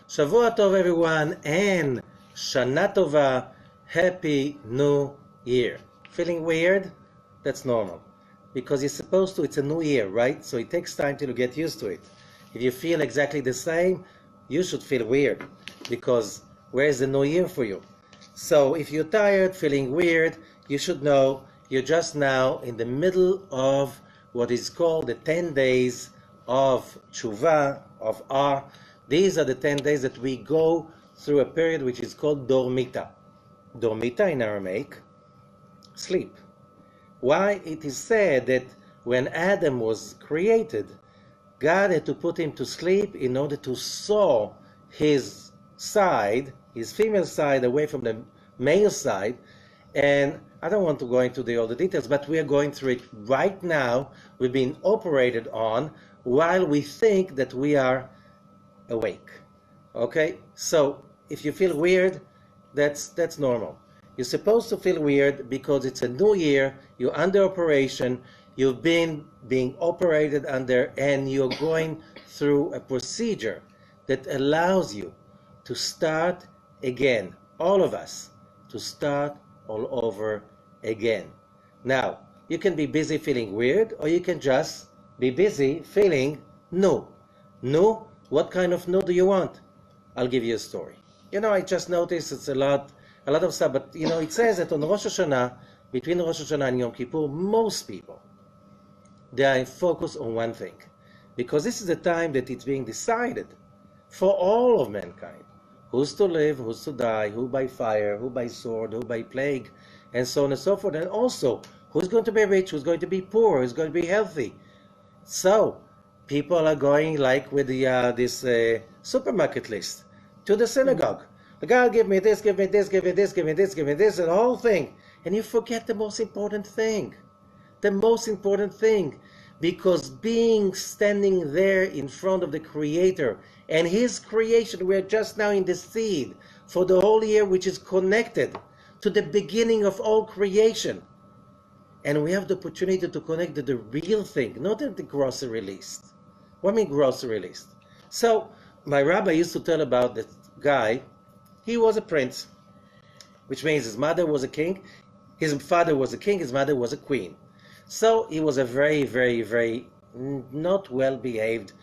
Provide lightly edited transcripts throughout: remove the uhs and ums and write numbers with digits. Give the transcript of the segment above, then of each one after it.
Shavua Tov, everyone, and Shana Tova, Happy New Year. Feeling weird? That's normal. Because you're supposed to, it's a new year, right? So it takes time to get used to it. If you feel exactly the same, you should feel weird. Because where's the new year for you? So if you're tired, feeling weird, you should know you're just now in the middle of what is called the 10 days of Tshuva, of R. These are the 10 days that we go through a period which is called Dormita. Dormita in Aramaic, sleep. Why? It is said that when Adam was created, God had to put him to sleep in order to saw his side, his female side, away from the male side. And I don't want to go into all the details, but we are going through it right now. We've been operated on while we think that we are awake. Okay? So if you feel weird, that's normal. You're supposed to feel weird because it's a new year, you're under operation, you've been being operated under, and you're going through a procedure that allows you to start again, all of us, to start all over again. Now, you can be busy feeling weird, or you can just be busy feeling new. New? What kind of new do you want? I'll give you a story. I just noticed it's a lot of stuff, but it says that on Rosh Hashanah, between Rosh Hashanah and Yom Kippur, most people, they are focused on one thing. Because this is the time that it's being decided for all of mankind. Who's to live, who's to die, who by fire, who by sword, who by plague, and so on and so forth. And also, who's going to be rich, who's going to be poor, who's going to be healthy. So, people are going like with this supermarket list to the synagogue. God, give me this, give me this, give me this, give me this, give me this, and the whole thing. And you forget the most important thing. The most important thing. Because standing there in front of the Creator and His creation, we're just now in the seed for the whole year, which is connected to the beginning of all creation. And we have the opportunity to connect to the real thing, not the grocery list. What I mean grocery list? So, my rabbi used to tell about that guy. He was a prince, which means his mother was a king, his father was a king, his mother was a queen. So he was a very, very, very not well-behaved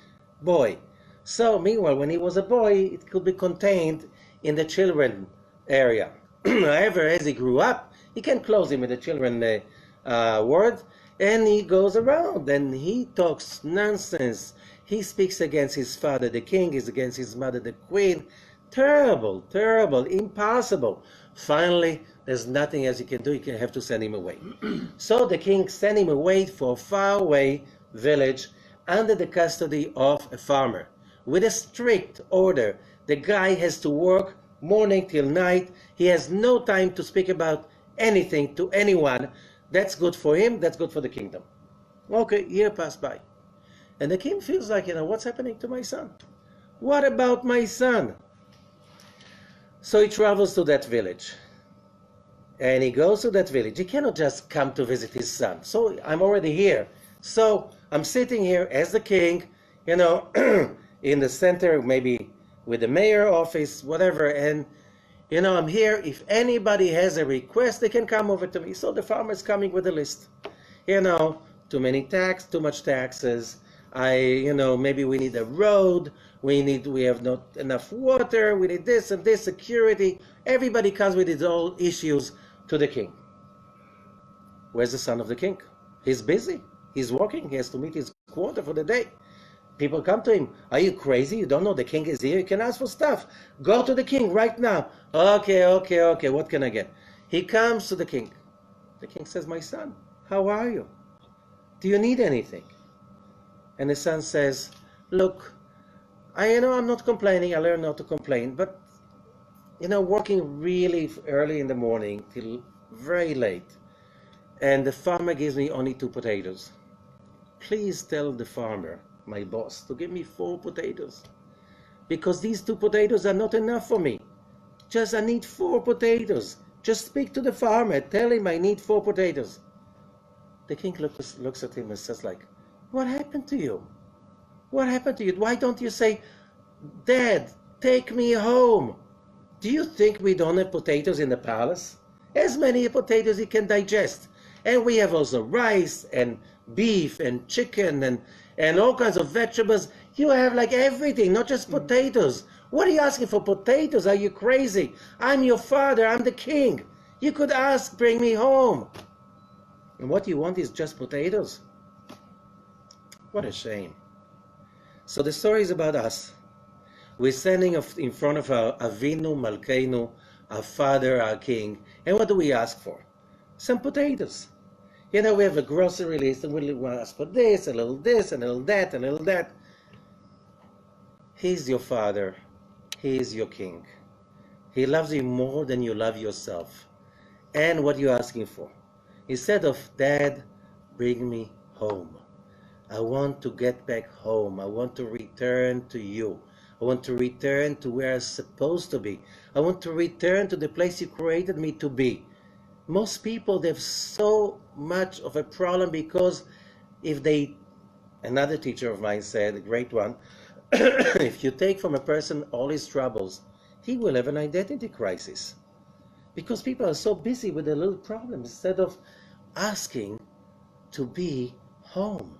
boy. So meanwhile, when he was a boy, it could be contained in the children area. However, as he grew up, he can close him in the children ward, and he goes around and he talks nonsense. He speaks against his father, the king, is against his mother, the queen. Terrible, terrible, impossible. Finally, there's nothing else you can do. You have to send him away. So the king sent him away for a faraway village under the custody of a farmer with a strict order. The guy has to work morning till night. He has no time to speak about anything to anyone. That's good for him. That's good for the kingdom. Okay, year passed by. And the king feels like, what's happening to my son? What about my son? So he travels to that village. And he goes to that village. He cannot just come to visit his son. So I'm already here. So I'm sitting here as the king, in the center, maybe with the mayor office, whatever. And, I'm here. If anybody has a request, they can come over to me. So the farmer is coming with a list. Too much taxes. Maybe we need a road. We have not enough water. We need this and this, security. Everybody comes with his own issues to the king. Where's the son of the king? He's busy. He's working. He has to meet his quota for the day. People come to him. Are you crazy? You don't know the king is here? You can ask for stuff. Go to the king right now. Okay. What can I get? He comes to the king. The king says, my son, how are you? Do you need anything? And the son says, look, I'm not complaining. I learned not to complain. But, working really early in the morning till very late. And the farmer gives me only 2 potatoes. Please tell the farmer, my boss, to give me 4 potatoes. Because these 2 potatoes are not enough for me. I need 4 potatoes. Just speak to the farmer. Tell him I need 4 potatoes. The king looks at him and says what happened to you? What happened to you? Why don't you say, Dad, Take me home. Do you think we don't have potatoes in the palace? As many potatoes you can digest. And we have also rice and beef and chicken and all kinds of vegetables. You have like everything, not just potatoes. What are you asking for potatoes? Are you crazy? I'm your father. I'm the king. You could ask, bring me home. And what you want is just potatoes? What a shame. So the story is about us. We're standing in front of our Avinu Malkeinu, our father, our king. And what do we ask for? Some potatoes. You know, we have a grocery list and we want to ask for this, and a little this, and a little that, and a little that. He's your father. He is your king. He loves you more than you love yourself. And what you're asking for? Instead of, Dad, bring me home. I want to get back home. I want to return to you. I want to return to where I'm supposed to be. I want to return to the place you created me to be. Most people, they have so much of a problem because if they, another teacher of mine said, a great one, if you take from a person all his troubles, he will have an identity crisis. Because people are so busy with their little problems instead of asking to be home.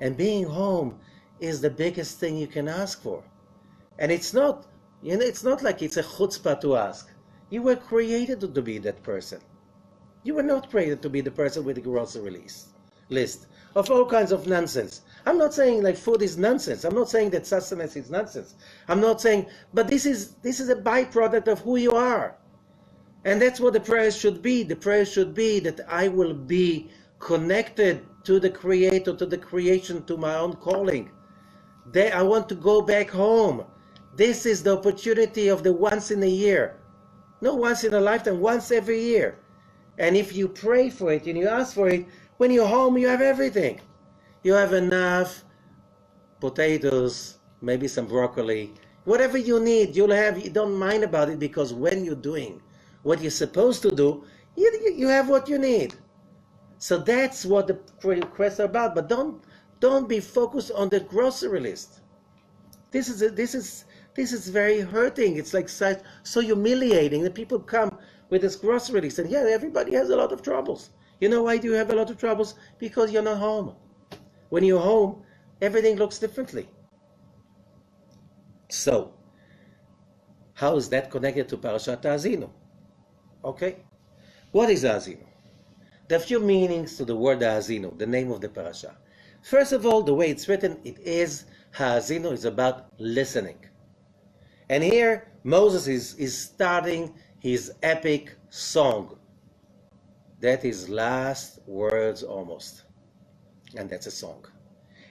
And being home is the biggest thing you can ask for. And it's not, it's not like it's a chutzpah to ask. You were created to be that person. You were not created to be the person with the grocery list of all kinds of nonsense. I'm not saying like food is nonsense. I'm not saying that sustenance is nonsense. I'm not saying, but this is a byproduct of who you are. And that's what the prayer should be. The prayer should be that I will be connected to the Creator, to the creation, to my own calling. I want to go back home. This is the opportunity of the once in a year. Not once in a lifetime, once every year. And if you pray for it and you ask for it, when you're home, you have everything. You have enough potatoes, maybe some broccoli. Whatever you need, you'll have. You don't mind about it because when you're doing what you're supposed to do, you have what you need. So that's what the requests are about. But don't be focused on the grocery list. This is very hurting. It's like so humiliating that people come with this grocery list and everybody has a lot of troubles. You know why do you have a lot of troubles? Because you're not home. When you're home, everything looks differently. So, how is that connected to Parashat Ha'azinu? Okay, what is Ha'azinu? There are a few meanings to the word Ha'azinu, the name of the parasha. First of all, the way it's written, it is Ha'azinu is about listening. And here, Moses is starting his epic song. That is last words almost. And that's a song.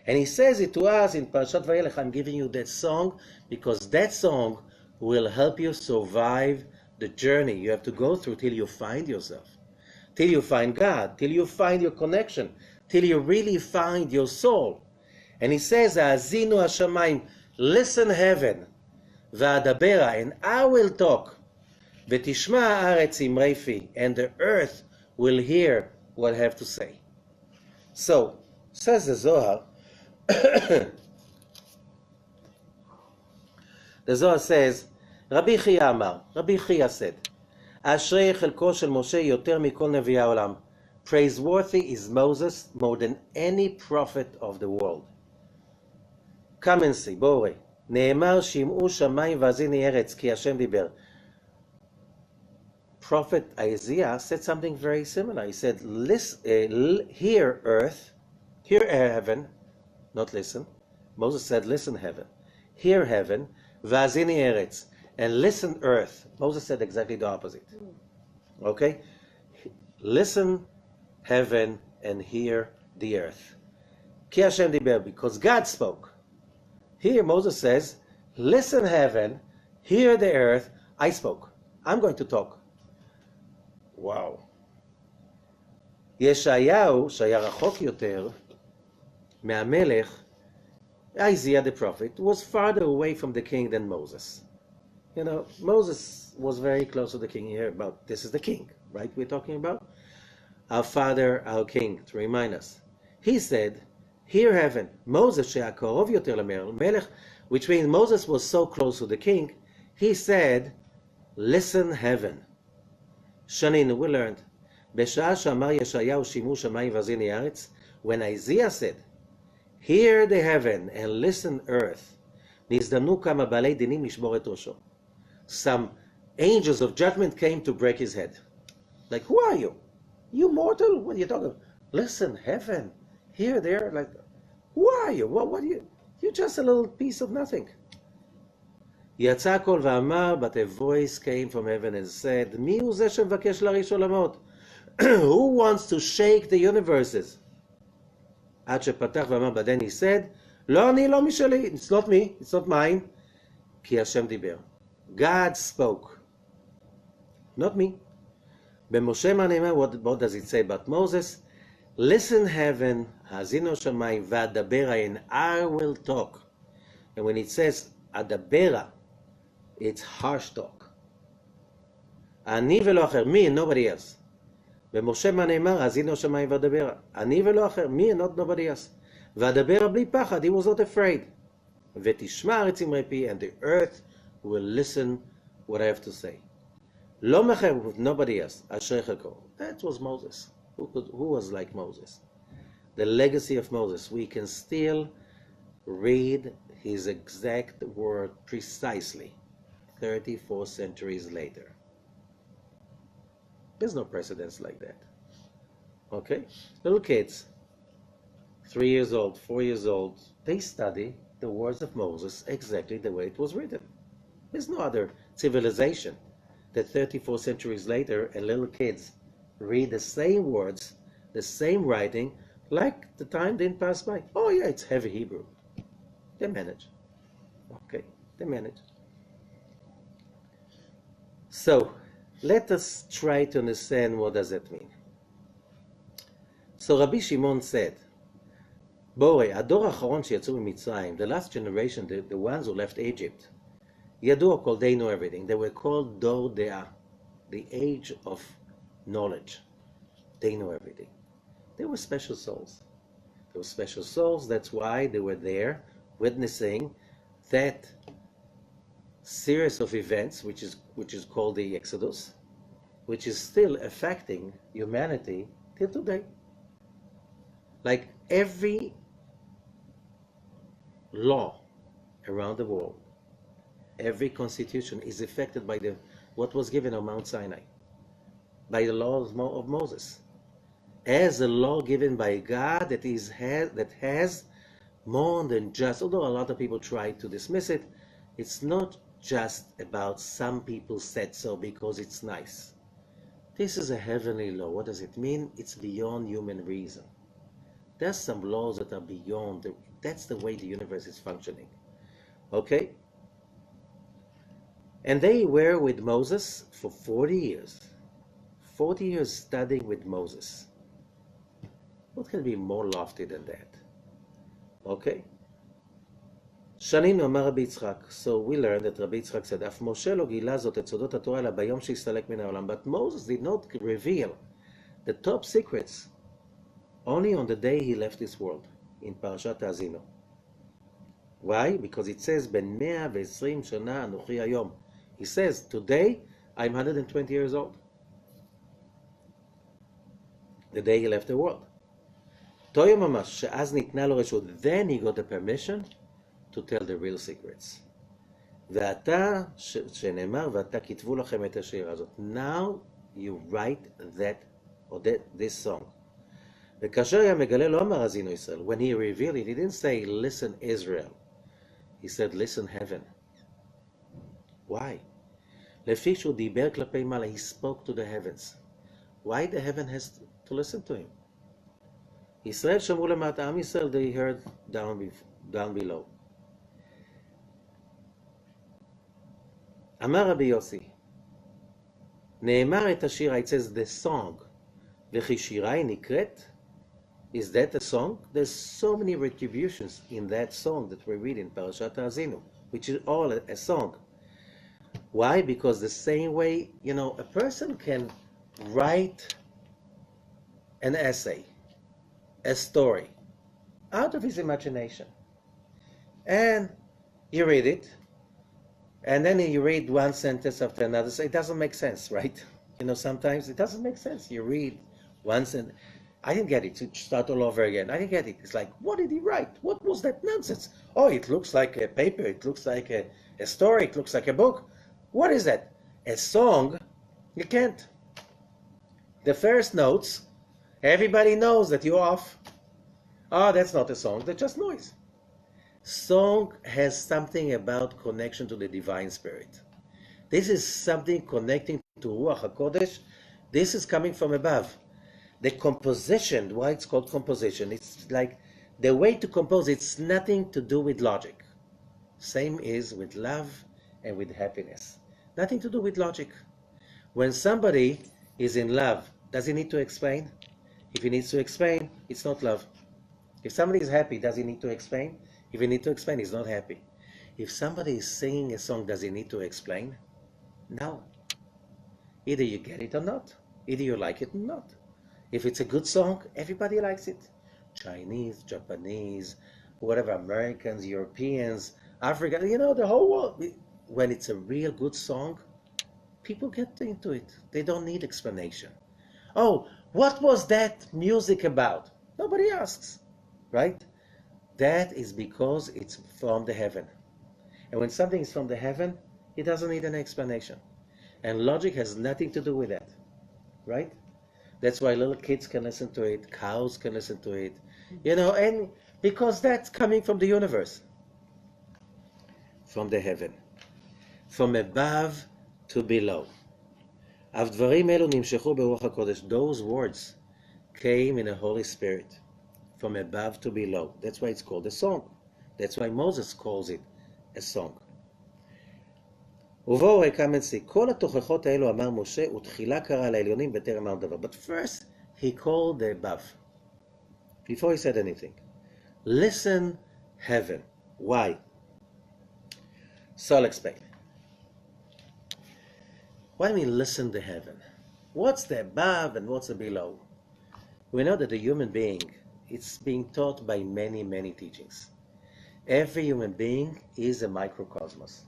And he says it to us in Parashat Vayelech, I'm giving you that song because that song will help you survive the journey you have to go through till you find yourself, till you find God, till you find your connection, till you really find your soul. And he says, Ha'azinu Hashamayim, listen heaven, Va'adabera, and I will talk, V'tishma ha'aretz imrei fi, and the earth will hear what I have to say. So, says the Zohar, the Zohar says, Rabbi Chia Amar, Rabbi Chia said, Ashrei chelko shel Moshe yoter mikol nevi ha'olam. Praiseworthy is Moses more than any prophet of the world. Come and see, Bore. Ne'emar shim'u shamayim v'azini eretz ki Hashem diber. Prophet Isaiah said something very similar. He said, hear earth, hear heaven, not listen. Moses said, listen heaven. Hear heaven, v'azini eretz, and listen earth. Moses said exactly the opposite. Okay? Listen heaven and hear the earth. Ki Hashem diber, because God spoke. Here Moses says, listen heaven, hear the earth, I spoke. I'm going to talk. Wow. ישעיהו, שהיה רחוק יותר מהמלך, Isaiah the prophet, was farther away from the king than Moses. You know, Moses was very close to the king here, but this is the king, right? We're talking about our father, our king, to remind us. He said, hear heaven. Moses, שהיה קרוב יותר למלך, which means Moses was so close to the king, he said, listen heaven. Shaninu, we learned, בשעה שאמר ישעיהו שימו שמיים והאזיני הארץ, when Isaiah said, hear the heaven and listen earth, נזדמנו כמה בעלי דינים לשבור את ראשו. Some angels of judgment came to break his head. Like, who are you? You mortal? What are you talking about? Listen, heaven, here, there, like, who are you? What are you? You're just a little piece of nothing. יצא הקול ואמר, but a voice came from heaven and said, מי הוא זה שמבקש להרעיש עולמות? Who wants to shake the universes? עד שפתח ואמר, but then he said, לא אני, לא משלי, it's not me, it's not mine, כי השם דיבר. God spoke, not me. במשה מה נאמר, what does it say about Moses? Listen heaven, האזינו שמיים, ואדברה, and I will talk. And when it says, אדברה, it's harsh talk. אני ולא אחר, me and nobody else. במשה מה נאמר, האזינו שמיים ואדברה. אני ולא אחר, me and not nobody else. ואדברה בלי פחד, he was not afraid. ותשמע הארץ אמרי פי, and the earth will listen what I have to say. לא מחר, with nobody else, אשרי חלקו. That was Moses. Who was like Moses? The legacy of Moses. We can still read his exact word precisely 34 centuries later. There's no precedence like that. Okay? Little kids, 3 years old, 4 years old, they study the words of Moses exactly the way it was written. There's no other civilization that 34 centuries later and little kids read the same words, the same writing, like the time didn't pass by. Oh yeah, it's heavy Hebrew. They manage. Okay, they manage. So, let us try to understand what does that mean. So Rabbi Shimon said, בורא, הדור האחרון שיצאו ממצרים, the last generation, the ones who left Egypt, ידעו הכל, they know everything. They were called דור דעה, the age of knowledge. They know everything. They were special souls. They were special souls, that's why they were there witnessing that series of events, which is called the Exodus, which is still affecting humanity till today. Like every law around the world, every constitution is affected by what was given on Mount Sinai, by the law of Moses, as a law given by God that has more than just, although a lot of people try to dismiss it, it's not just about some people said so because it's nice. This is a heavenly law. What does it mean? It's beyond human reason. There's some laws that are beyond, that's the way the universe is functioning. Okay? And they were with Moses for 40 years. 40 years studying with Moses. What can be more lofty than that? Okay? שנינו אמר רבי יצחק. So we learned that Rabbi Yitzchak said, אף משה לא גילה זאת את סודות התורה אלא ביום שהסתלק מן העולם. But Moses did not reveal the top secrets only on the day he left this world, in פרשת האזינו. Why? Because it says, בן 120 שנה אנוכי היום. He says, today I'm 120 years old. The day he left the world. תויה ממש, שאז ניתנה לו רשות. Then he got the permission to tell the real secrets. ועתה, שנאמר, ועתה כתבו לכם את השיר הזאת. Now you write that, or this song. וכאשר היה מגלה, לא אמר האזינו ישראל. When he revealed it, he didn't say, listen Israel. He said, listen heaven. Why? לפי שהוא דיבר כלפי מעלה, he spoke to the heavens. Why the heaven has to listen to him? ישראל שמעו למטה, עם ישראל, they heard down below. אמר רבי יוסי, נאמר את השיר, it says the song, וכי שירה נקראת, is that a song? There's so many retributions in that song that we read in פרשת האזינו, which is all a song. Why? Because the same way, a person can write an essay, a story, out of his imagination. And You read it, and then you read one sentence after another, so it doesn't make sense, right? Sometimes it doesn't make sense. You read one sentence. I didn't get it. To start all over again. I didn't get it. It's like, what did he write? What was that nonsense? Oh, it looks like a paper. It looks like a story. It looks like a book. What is that? A song? You can't. The first notes, everybody knows that you're off. Oh, that's not a song. That's just noise. Song has something about connection to the divine spirit. This is something connecting to Ruach HaKodesh. This is coming from above. The composition, why it's called composition, it's like the way to compose, it's nothing to do with logic. Same is with love and with happiness. Nothing to do with logic. When somebody is in love, does he need to explain? If he needs to explain, it's not love. If somebody is happy, does he need to explain? If he needs to explain, he's not happy. If somebody is singing a song, does he need to explain? No. Either you get it or not. Either you like it or not. If it's a good song, everybody likes it. Chinese, Japanese, whatever, Americans, Europeans, Africans, the whole world. When it's a real good song, people get into it. They don't need explanation. Oh, what was that music about? Nobody asks, right? That is because it's from the heaven. And when something is from the heaven, it doesn't need an explanation. And logic has nothing to do with that, right? That's why little kids can listen to it, cows can listen to it, and because that's coming from the universe, from the heaven, from above to below. Those words came in the Holy Spirit, from above to below. That's why it's called a song. That's why Moses calls it a song. ובואו come and see. כל התוכחות האלו אמר משה, ותחילה קרא לעליונים בטרם אמר דבר. But first, he called the above. Before he said anything. Listen, heaven. Why? So I'll explain. What do you mean, listen to heaven? What's the above and what's the below? We know that the human being, it's being taught by many, many teachings. Every human being is a microcosmos.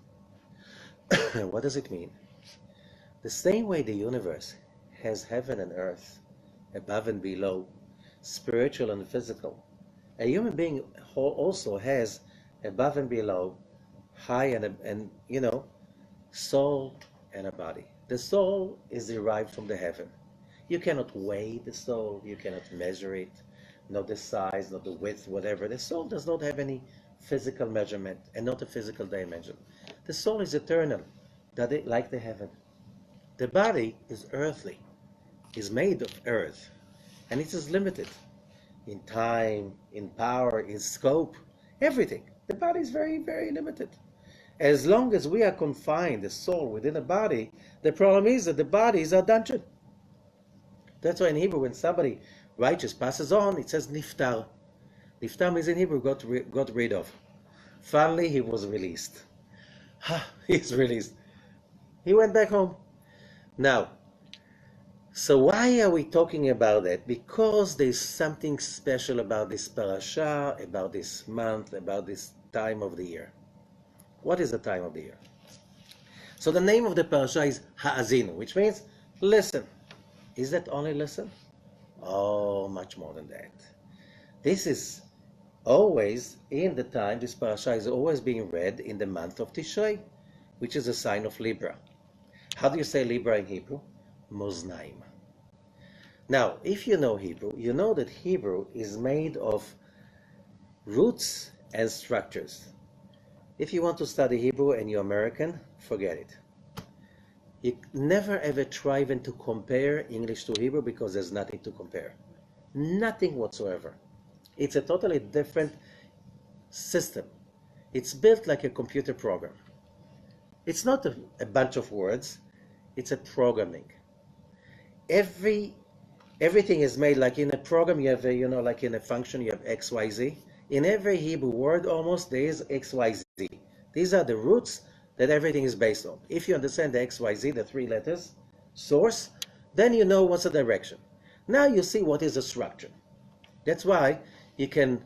What does it mean? The same way the universe has heaven and earth, above and below, spiritual and physical, a human being also has above and below, high and soul and a body. The soul is derived from the heaven. You cannot weigh the soul, you cannot measure it, not the size, not the width, whatever. The soul does not have any physical measurement and not a physical dimension. The soul is eternal, like the heaven. The body is earthly, is made of earth, and it is limited in time, in power, in scope, everything. The body is very, very limited. As long as we are confined, the soul, within a body, the problem is that the body is our dungeon. That's why in Hebrew, when somebody righteous passes on, it says niftar. Niftar means in Hebrew, got rid of. Finally, he was released. He's released. He went back home. Now, so why are we talking about that? Because there's something special about this parasha, about this month, about this time of the year. What is the time of the year? So the name of the parasha is Ha'azinu, which means listen. Is that only listen? Oh, much more than that. This is always in the time, this parasha is always being read in the month of Tishrei, which is a sign of Libra. How do you say Libra in Hebrew? Moznaim. Now, if you know Hebrew, you know that Hebrew is made of roots and structures. If you want to study Hebrew and you're American, forget it. You never ever try even to compare English to Hebrew because there's nothing to compare. Nothing whatsoever. It's a totally different system. It's built like a computer program. It's not a bunch of words. It's a programming. Everything is made like in a program. You have like in a function you have X, Y, Z. In every Hebrew word almost there is X, Y, Z. These are the roots that everything is based on. If you understand the X, Y, Z, the three letters, source, then you know what's the direction. Now you see what is the structure. That's why you can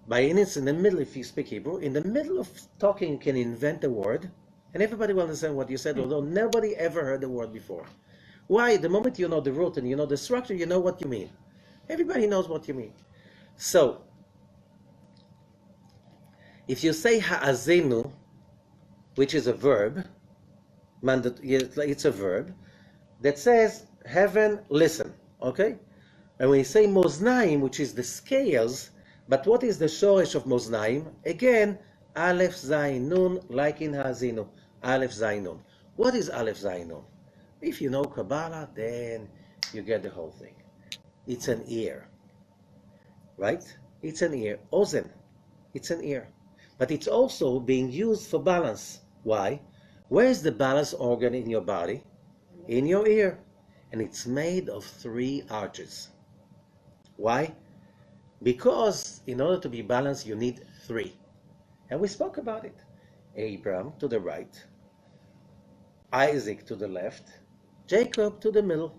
By instance, in the middle, if you speak Hebrew, in the middle of talking, you can invent a word, and everybody will understand what you said, although nobody ever heard the word before. Why? The moment you know the root and you know the structure, you know what you mean. Everybody knows what you mean. So, if you say ha'azenu, which is a verb, it's a verb, that says, heaven, listen, okay? And when you say moznaim, which is the scales, but what is the shoresh of moznaim? Again, aleph zayin nun, like in ha'azenu, aleph zayin nun. What is aleph zayin nun? If you know Kabbalah, then you get the whole thing. It's an ear, right? It's an ear. Ozen, it's an ear. But it's also being used for balance. Why? Where is the balance organ in your body? In your ear. And it's made of 3 arches. Why? Because in order to be balanced, you need 3. And we spoke about it. Abraham to the right, Isaac to the left, Jacob to the middle.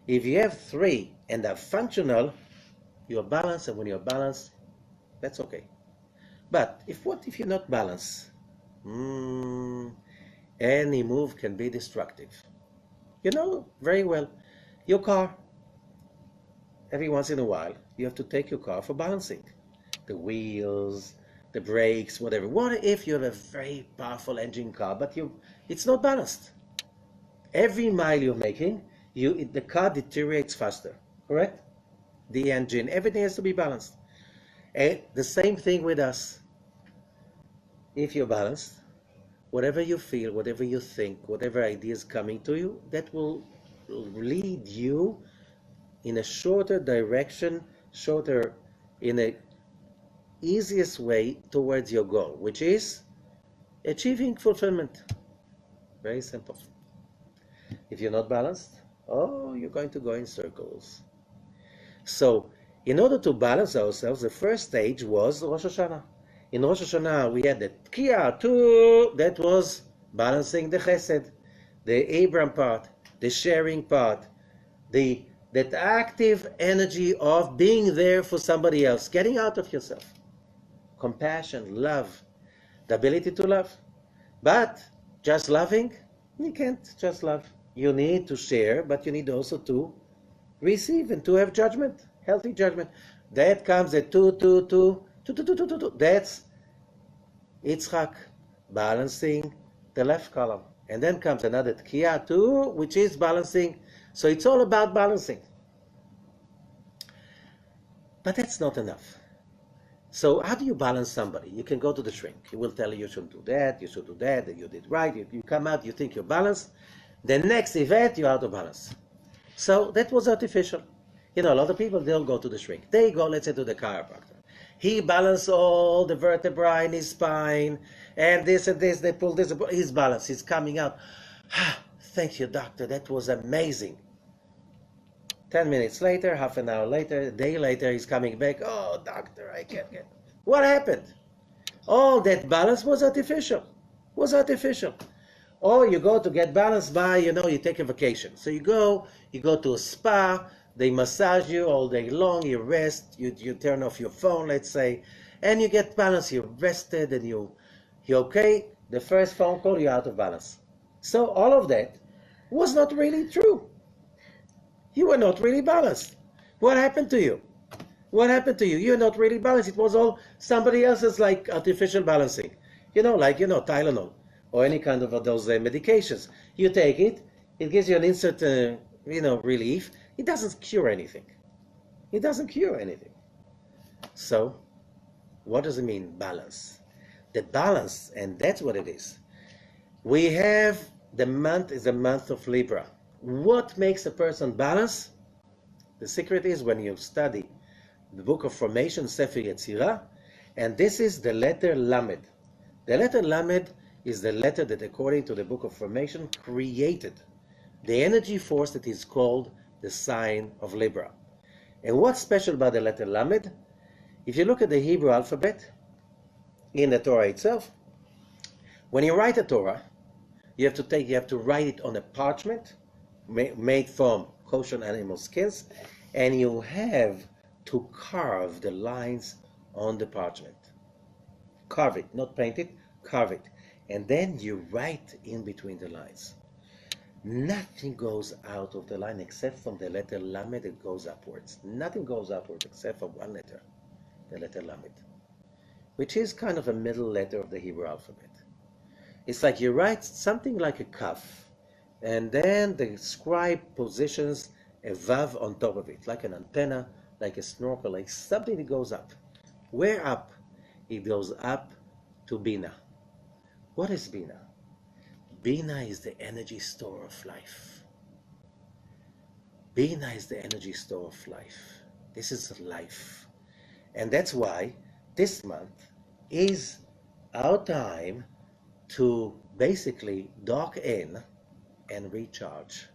If you have 3 and they're functional, you're balanced, and when you're balanced, that's okay. But what if you're not balanced? Any move can be destructive. You know very well, your car, every once in a while, you have to take your car for balancing. The wheels, the brakes, whatever. What if you have a very powerful engine car, but it's not balanced? Every mile you're making, the car deteriorates faster, correct? The engine, everything has to be balanced. And the same thing with us. If you're balanced, whatever you feel, whatever you think, whatever ideas coming to you, that will lead you in a shorter direction, in a easiest way towards your goal, which is achieving fulfillment. Very simple. If you're not balanced, you're going to go in circles. So, in order to balance ourselves, the first stage was Rosh Hashanah. In Rosh Hashanah, we had the Tkiya, that was balancing the Chesed, the Abraham part, the sharing part, that active energy of being there for somebody else, getting out of yourself. Compassion, love, the ability to love. But just loving, you can't just love. You need to share, but you need also to receive and to have judgment, healthy judgment. That comes at 2. That's Yitzchak balancing the left column. And then comes another Tkiya 2, which is balancing. So it's all about balancing. But that's not enough. So how do you balance somebody? You can go to the shrink. He will tell you shouldn't do that, you should do that you did right. You come out, you think you're balanced. The next event, you're out of balance. So that was artificial. A lot of people, they'll go to the shrink. They go, let's say, to the chiropractor. He balanced all the vertebrae in his spine, and this, they pull this, he's balanced, he's coming out. Thank you, doctor, that was amazing. 10 minutes later, half an hour later, a day later, he's coming back. Oh, doctor, I can't get. What happened? All that balance was artificial. Or you go to get balanced by, you take a vacation. So you go to a spa, they massage you all day long, you rest, you turn off your phone, let's say, and you get balanced, you're rested, and you're okay. The first phone call, you're out of balance. So all of that was not really true. You were not really balanced. What happened to you? You're not really balanced. It was all somebody else's, like artificial balancing. Tylenol or any kind of those medications. You take it, it gives you an instant, relief. It doesn't cure anything. So, what does it mean, balance? The balance, and that's what it is. We have, the month is the month of Libra. What makes a person balance? The secret is when you study the book of formation, Sefer Yetzirah, and this is the letter Lamed. The letter Lamed is the letter that, according to the book of formation, created the energy force that is called the sign of Libra. And what's special about the letter Lamed? If you look at the Hebrew alphabet in the Torah itself, when you write a Torah, you have to write it on a parchment made from kosher animal skins, and you have to carve the lines on the parchment. Carve it, not paint it, carve it. And then you write in between the lines. Nothing goes out of the line except from the letter Lamed, it goes upwards. Nothing goes upwards except for one letter, the letter Lamed, which is kind of a middle letter of the Hebrew alphabet. It's like you write something like a kaf, and then the scribe positions a vav on top of it, like an antenna, like a snorkel, like something that goes up. Where up? It goes up to Bina. What is Bina? Bina is the energy store of life. Bina is the energy store of life. This is life. And that's why this month is our time to basically dock in and recharge.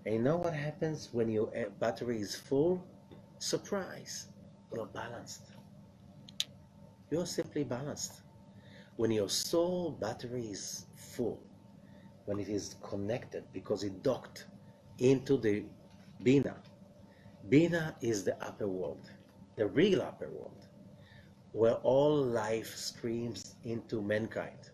And you know what happens when your battery is full? Surprise! You're balanced. You're simply balanced. When your soul battery is full, when it is connected because it docked into the Bina. Bina is the upper world, the real upper world, where all life streams into mankind.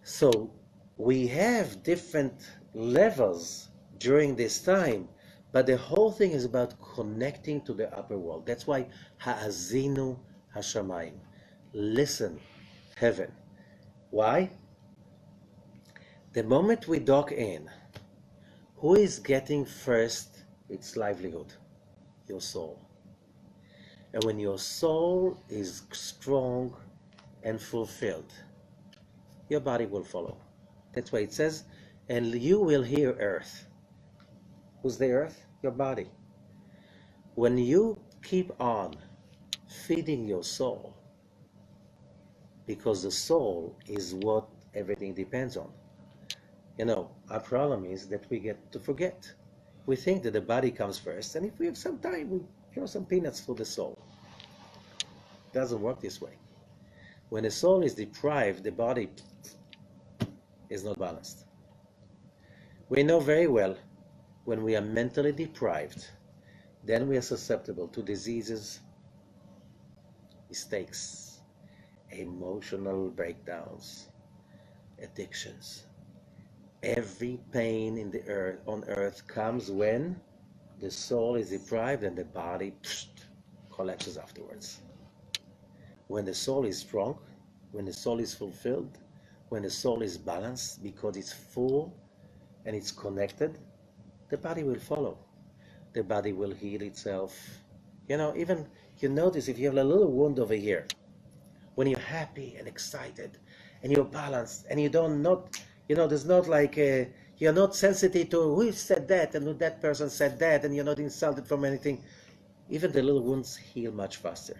So we have different levels during this time, but the whole thing is about connecting to the upper world. That's why Ha'azinu Hashamayim. Listen, heaven. Why? The moment we dock in, who is getting first its livelihood? Your soul. And when your soul is strong and fulfilled, your body will follow. That's why it says, and you will hear earth. Who's the earth? Your body. When you keep on feeding your soul, because the soul is what everything depends on. You know, our problem is that we get to forget. We think that the body comes first, and if we have some time, we throw some peanuts for the soul. It doesn't work this way. When the soul is deprived, the body is not balanced. We know very well when we are mentally deprived, then we are susceptible to diseases, mistakes, emotional breakdowns, addictions. Every pain in the earth, on earth comes when the soul is deprived and the body collapses afterwards. When the soul is strong, when the soul is fulfilled, when the soul is balanced because it's full and it's connected, the body will follow. The body will heal itself. You know, even you notice if you have a little wound over here, when you're happy and excited and you're balanced and you don't not, you know, there's not like you're not sensitive to who said that and who that person said that, and you're not insulted from anything. Even the little wounds heal much faster.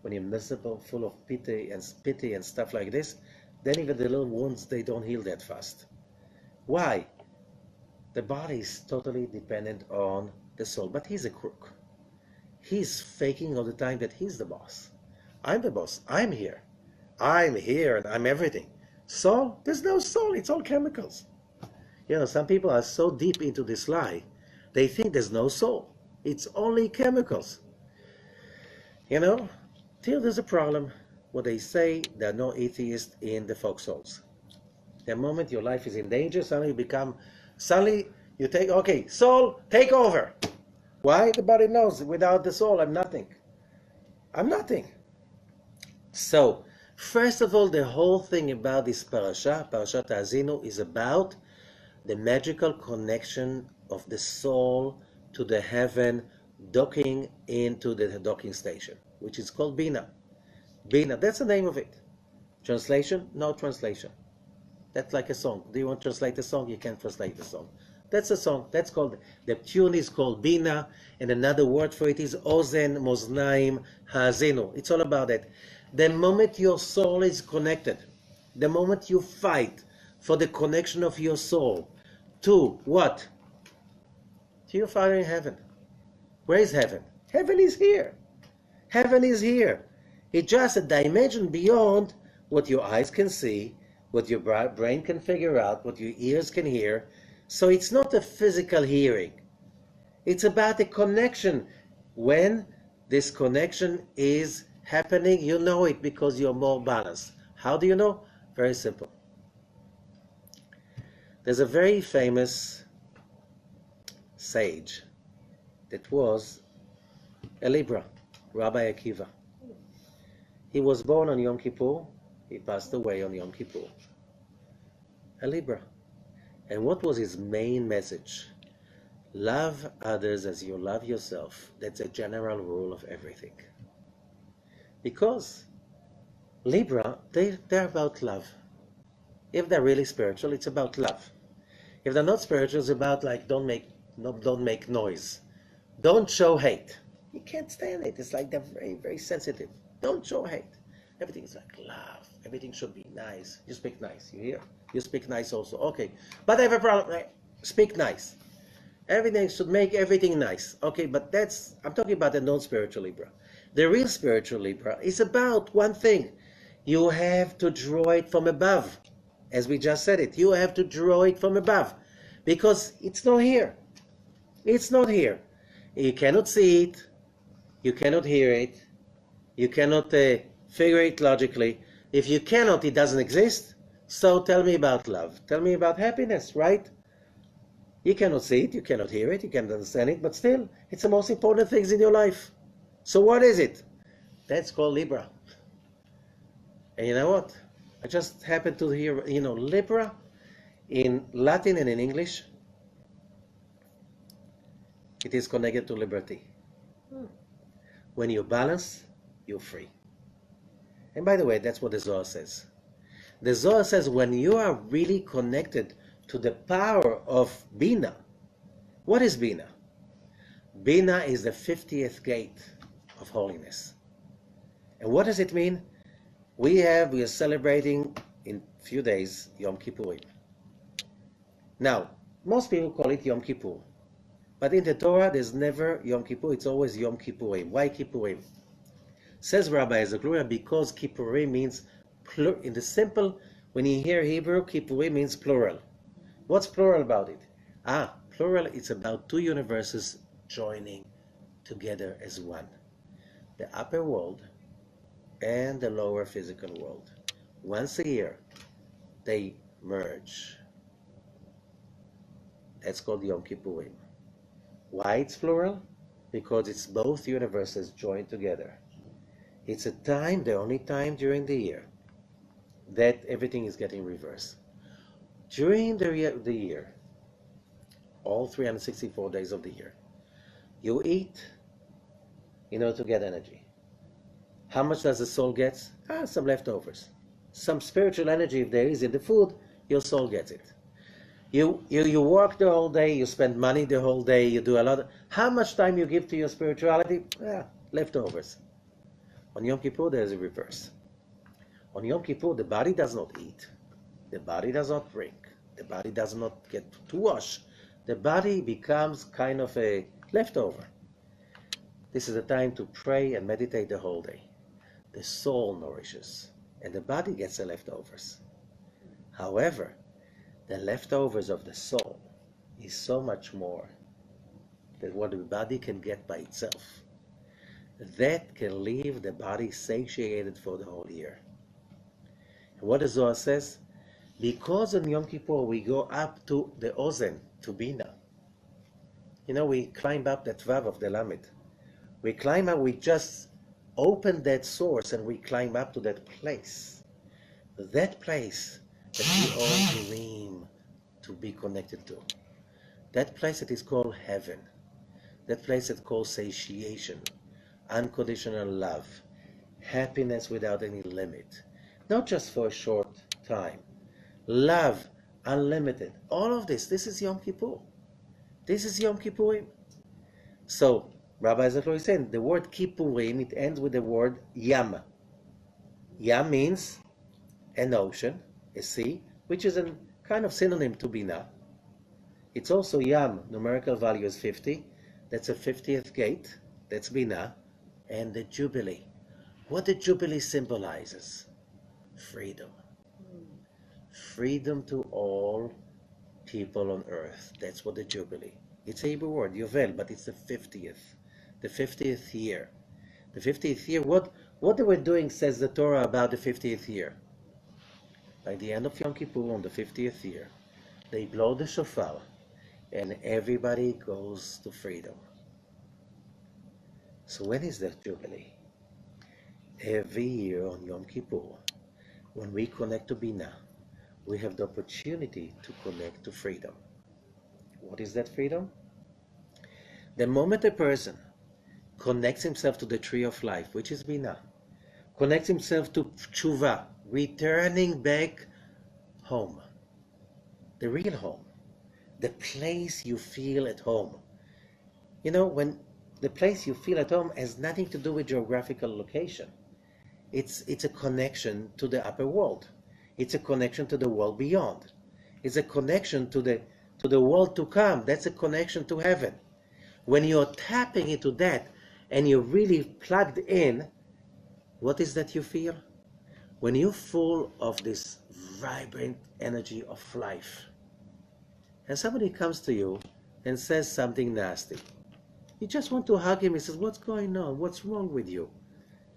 When you're miserable, full of pity and stuff like this, then even the little wounds, they don't heal that fast. Why? The body is totally dependent on the soul, but he's a crook. He's faking all the time that he's the boss. I'm the boss. I'm here and I'm everything. Soul? There's no soul. It's all chemicals. You know, some people are so deep into this lie, they think there's no soul. It's only chemicals. You know, till there's a problem, what they say, there are no atheists in the foxholes. The moment your life is in danger, suddenly you take, okay, soul, take over. Why? The body knows, without the soul, I'm nothing. I'm nothing. So, first of all, the whole thing about this Parashat Ha'azinu, is about the magical connection of the soul to the heaven, docking into the docking station, which is called Bina. Bina, that's the name of it. Translation? No translation. That's like a song. Do you want to translate the song? You can't translate the song. That's a song. That's called, the tune is called Bina, and another word for it is Ozen Moznaim Ha'azinu. It's all about that. The moment your soul is connected, the moment you fight for the connection of your soul to what? To your Father in heaven. Where is heaven? Heaven is here. Heaven is here. It's just a dimension beyond what your eyes can see, what your brain can figure out, what your ears can hear. So it's not a physical hearing. It's about a connection when This connection is happening. You know it because you're more balanced. How do you know? Very simple. There's a very famous sage that was a Libra, Rabbi Akiva. He was born on Yom Kippur. He passed away on Yom Kippur. A Libra. And what was his main message? Love others as you love yourself. That's a general rule of everything. Because Libra, they're about love. If they're really spiritual, it's about love. If they're not spiritual, it's about like don't make noise. Don't show hate. You can't stand it. It's like they're very, very sensitive. Don't show hate. Everything is like love. Everything should be nice. You speak nice. You hear? You speak nice also. Okay. But I have a problem. Right? Speak nice. Everything should make everything nice. Okay, but I'm talking about the non-spiritual Libra. The real spiritual Libra is about one thing. You have to draw it from above. As we just said it. You have to draw it from above. Because it's not here. It's not here. You cannot see it. You cannot hear it. You cannot figure it logically. If you cannot, it doesn't exist. So tell me about love. Tell me about happiness, right? You cannot see it, you cannot hear it, you cannot understand it, but still, it's the most important things in your life. So what is it? That's called Libra. And you know what? I just happened to hear, Libra in Latin and in English, it is connected to liberty. When you balance, you're free. And by the way, that's what the Zohar says. The Zohar says when you are really connected to the power of Bina. What is Bina? Bina is the 50th gate of holiness. And what does it mean? We are celebrating in a few days Yom Kippur. Now, most people call it Yom Kippur. But in the Torah, there's never Yom Kippur, it's always Yom Kippurim. Why Kippurim? Says Rabbi Zohar, because Kippurim means, in the simple, when you hear Hebrew, Kippurim means plural. What's plural about it? Plural, it's about two universes joining together as one. The upper world and the lower physical world. Once a year, they merge. That's called Yom Kippurim. Why it's plural? Because it's both universes joined together. It's a time, the only time during the year, that everything is getting reversed. During the year, all 364 days of the year, you eat in order to get energy. How much does the soul get? Some leftovers. Some spiritual energy, if there is in the food, your soul gets it. You work the whole day, you spend money the whole day, you do a lot. How much time you give to your spirituality? Leftovers. On Yom Kippur, there's a reverse. On Yom Kippur, the body does not eat. The body does not drink. The body does not get to wash. The body becomes kind of a leftover. This is the time to pray and meditate the whole day. The soul nourishes, and the body gets the leftovers. However, the leftovers of the soul is so much more than what the body can get by itself. That can leave the body satiated for the whole year. And what the Zohar says? Because on Yom Kippur we go up to the Ozen, to Bina. We climb up that Vav of the Lamed. We climb up, we just open that source and we climb up to that place. That place that we all dream to be connected to. That place that is called heaven. That place that is called satiation, unconditional love, happiness without any limit. Not just for a short time. Love, unlimited. All of this is Yom Kippur. This is Yom Kippurim. So, Rabbi Zohar is saying, the word Kippurim, it ends with the word Yam. Yam means an ocean, a sea, which is a kind of synonym to Bina. It's also Yam, numerical value is 50. That's a 50th gate. That's Bina. And the Jubilee. What the Jubilee symbolizes? Freedom. Freedom to all people on earth. That's what the Jubilee. It's a Hebrew word, Yovel, but it's the 50th. The 50th year. The 50th year, what they were doing, says the Torah, about the 50th year. By the end of Yom Kippur, on the 50th year, they blow the shofar, and everybody goes to freedom. So when is that Jubilee? Every year on Yom Kippur, when we connect to Binah, we have the opportunity to connect to freedom. What is that freedom? The moment a person connects himself to the tree of life, which is Binah, connects himself to tshuva, returning back home, the real home, the place you feel at home. You know, when the place you feel at home has nothing to do with geographical location. It's a connection to the upper world. It's a connection to the world beyond. It's a connection to the world to come. That's a connection to heaven. When you're tapping into that and you're really plugged in, what is that you feel? When you're full of this vibrant energy of life, and somebody comes to you and says something nasty, you just want to hug him. He says, what's going on? What's wrong with you?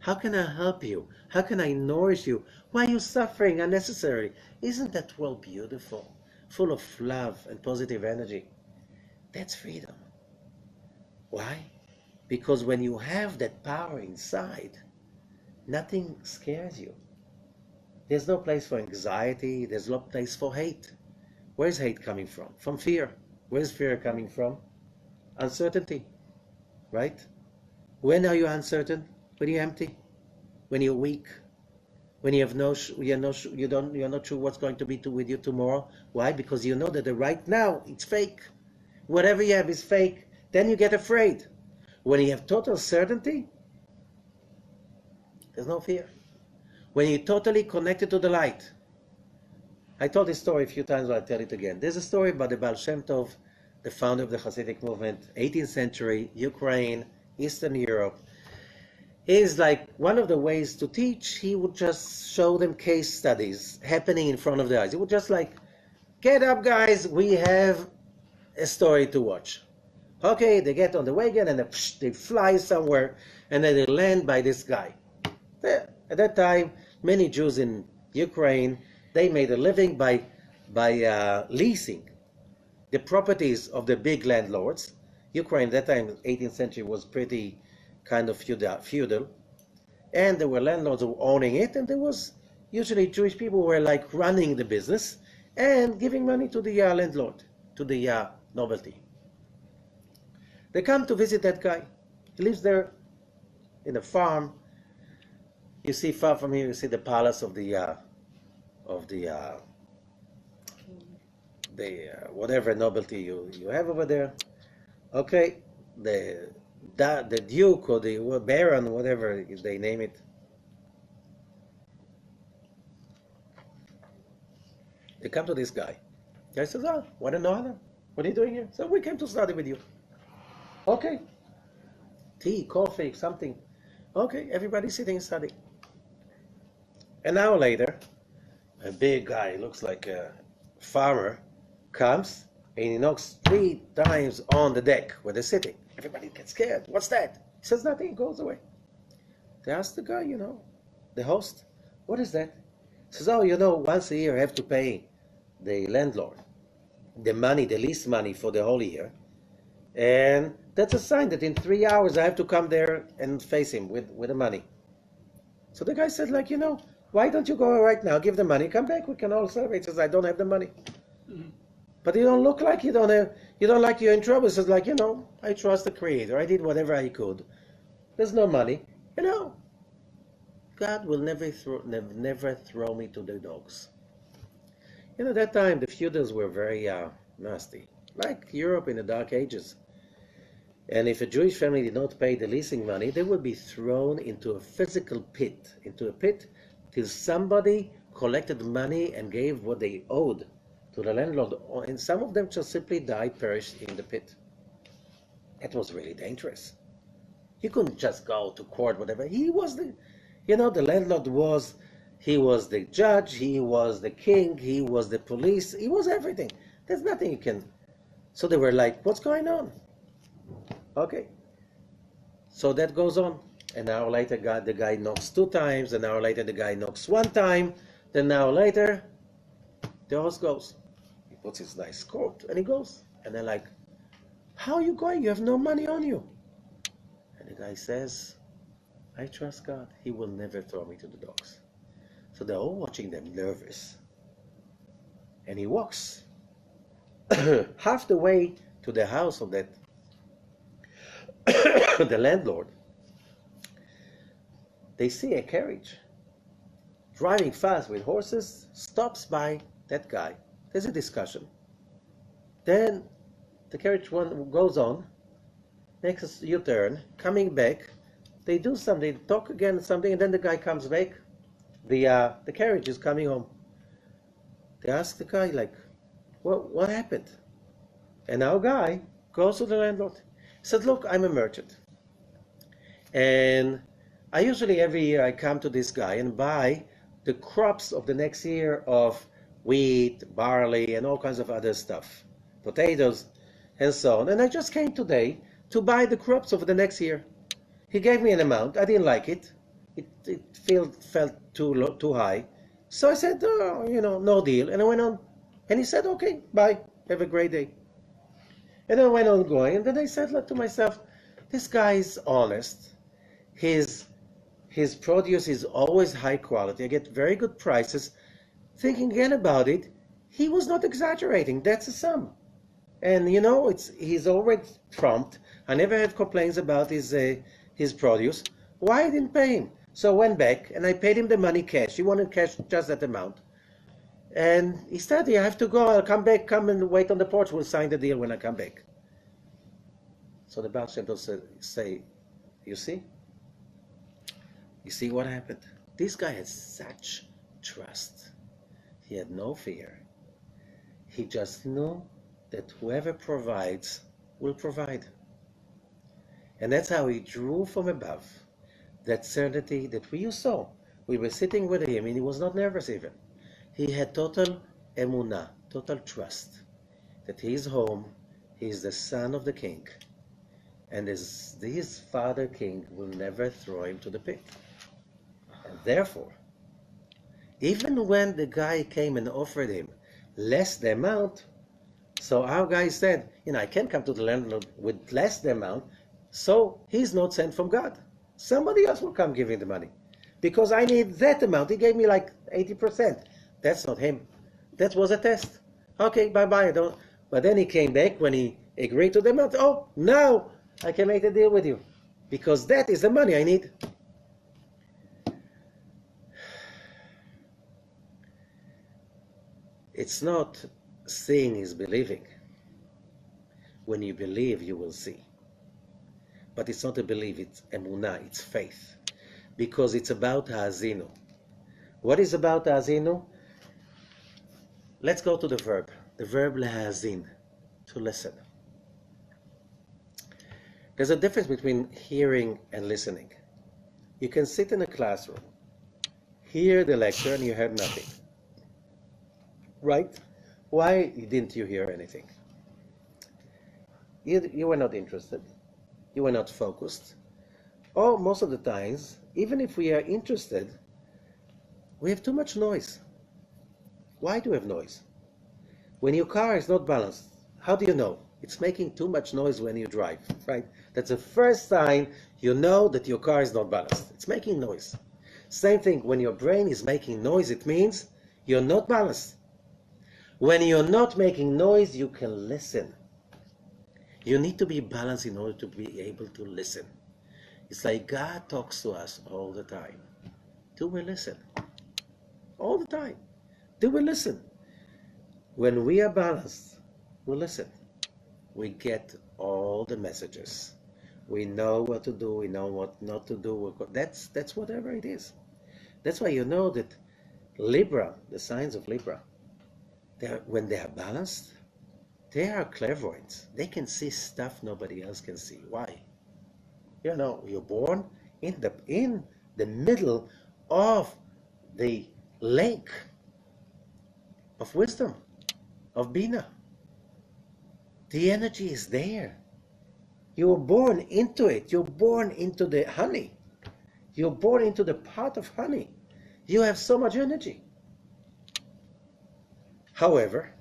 How can I help you? How can I nourish you? Why are you suffering unnecessarily? Isn't that world beautiful? Full of love and positive energy. That's freedom. Why? Because when you have that power inside, nothing scares you. There's no place for anxiety. There's no place for hate. Where's hate coming from? From fear. Where's fear coming from? Uncertainty. Right? When are you uncertain? When you're empty, when you're weak, when you have you're not sure what's going to be with you tomorrow. Why? Because you know that the right now it's fake. Whatever you have is fake. Then you get afraid. When you have total certainty, there's no fear. When you're totally connected to the light. I told this story a few times, but I'll tell it again. There's a story about the Baal Shem Tov, the founder of the Hasidic movement, 18th century, Ukraine, Eastern Europe. Is like one of the ways to teach, he would just show them case studies happening in front of their eyes. He would just like, get up guys, we have a story to watch. Okay, they get on the wagon and they fly somewhere and then they land by this guy. At that time, many Jews in Ukraine, they made a living by leasing the properties of the big landlords. Ukraine at that time, 18th century, was pretty kind of feudal, and there were landlords who were owning it, and there was usually Jewish people who were like running the business and giving money to the landlord, to the novelty. They come to visit that guy. He lives there in a farm. You see far from here, you see the palace of the whatever novelty you have over there. Okay, the Duke or the Baron, whatever they name it. They come to this guy. The guy says, oh, what an honor. What are you doing here? So we came to study with you. Okay. Tea, coffee, something. Okay, everybody's sitting and studying. An hour later, a big guy, looks like a farmer, comes and he knocks 3 times on the deck where they're sitting. Everybody gets scared. What's that? He says nothing. He goes away. They ask the guy, the host, what is that? He says, oh, once a year I have to pay the landlord the money, the lease money for the whole year. And that's a sign that in 3 hours I have to come there and face him with the money. So the guy said, why don't you go right now, give the money, come back, we can all celebrate. He says, I don't have the money. Mm-hmm. But you don't look like you don't like you're in trouble. He says, I trust the Creator. I did whatever I could. There's no money. God will never throw me to the dogs. That time the feudals were very nasty, like Europe in the Dark Ages. And if a Jewish family did not pay the leasing money, they would be thrown into a physical pit, till somebody collected money and gave what they owed to the landlord. And some of them just simply died, perished in the pit. That was really dangerous. You couldn't just go to court, whatever. He was the landlord was, he was the judge, he was the king, he was the police, he was everything. There's nothing you can. So they were like, what's going on? Okay. So that goes on. An hour later, the guy knocks 2 times. An hour later, the guy knocks 1 time. Then an hour later, the horse goes. He puts his nice coat and he goes. And they're like, how are you going? You have no money on you. And the guy says, I trust God. He will never throw me to the dogs. So they're all watching them nervous. And he walks half the way to the house of that the landlord. They see a carriage driving fast with horses, stops by that guy. There's a discussion. Then the carriage one goes on, makes a U-turn, coming back. They do something, talk again, something, and then the guy comes back. The carriage is coming home. They ask the guy, like, what happened? And our guy goes to the landlord. He said, look, I'm a merchant. And I usually every year I come to this guy and buy the crops of the next year of wheat, barley, and all kinds of other stuff, potatoes, and so on. And I just came today to buy the crops of the next year. He gave me an amount. I didn't like it. It felt too high. So I said, oh, no deal. And I went on. And he said, okay, bye. Have a great day. And I went on going. And then I said to myself, this guy is honest. His produce is always high quality. I get very good prices. Thinking again about it, he was not exaggerating. That's a sum. And he's always prompt. I never had complaints about his produce. Why I didn't pay him? So I went back and I paid him the money cash. He wanted cash just that amount. And he said, I have to go. I'll come back. Come and wait on the porch. We'll sign the deal when I come back. So the Baal Shem Tov say, you see? You see what happened? This guy had such trust. He had no fear. He just knew that whoever provides will provide. And that's how he drew from above that certainty that you saw. We were sitting with him and he was not nervous even. He had total emunah, total trust that he is home, he is the son of the king, and his father king will never throw him to the pit. And therefore, even when the guy came and offered him less the amount, so our guy said, I can't come to the landlord with less the amount, so he's not sent from God. Somebody else will come give him the money. Because I need that amount. He gave me like 80%. That's not him. That was a test. Okay, bye-bye. But then he came back when he agreed to the amount. Oh, now I can make a deal with you. Because that is the money I need. It's not seeing is believing. When you believe, you will see. But it's not a belief, it's emunah, it's faith. Because it's about ha'azinu. What is about ha'azinu? Let's go to the verb. The verb lehazin, to listen. There's a difference between hearing and listening. You can sit in a classroom, hear the lecture, and you heard nothing. Right? Why didn't you hear anything? You were not interested. You were not focused. Or most of the times, even if we are interested, we have too much noise. Why do we have noise? When your car is not balanced, how do you know? It's making too much noise when you drive, right? That's the first sign you know that your car is not balanced. It's making noise. Same thing, when your brain is making noise, it means you're not balanced. When you're not making noise, you can listen. You need to be balanced in order to be able to listen. It's like God talks to us all the time. Do we listen? All the time. Do we listen? When we are balanced, we listen. We get all the messages. We know what to do. We know what not to do. That's whatever it is. That's why you know that Libra, the signs of Libra, when they are balanced, they are clairvoyants. They can see stuff nobody else can see. Why? You're born in the middle of the lake of wisdom, of Bina. The energy is there. You were born into it. You're born into the honey. You're born into the pot of honey. You have so much energy. However,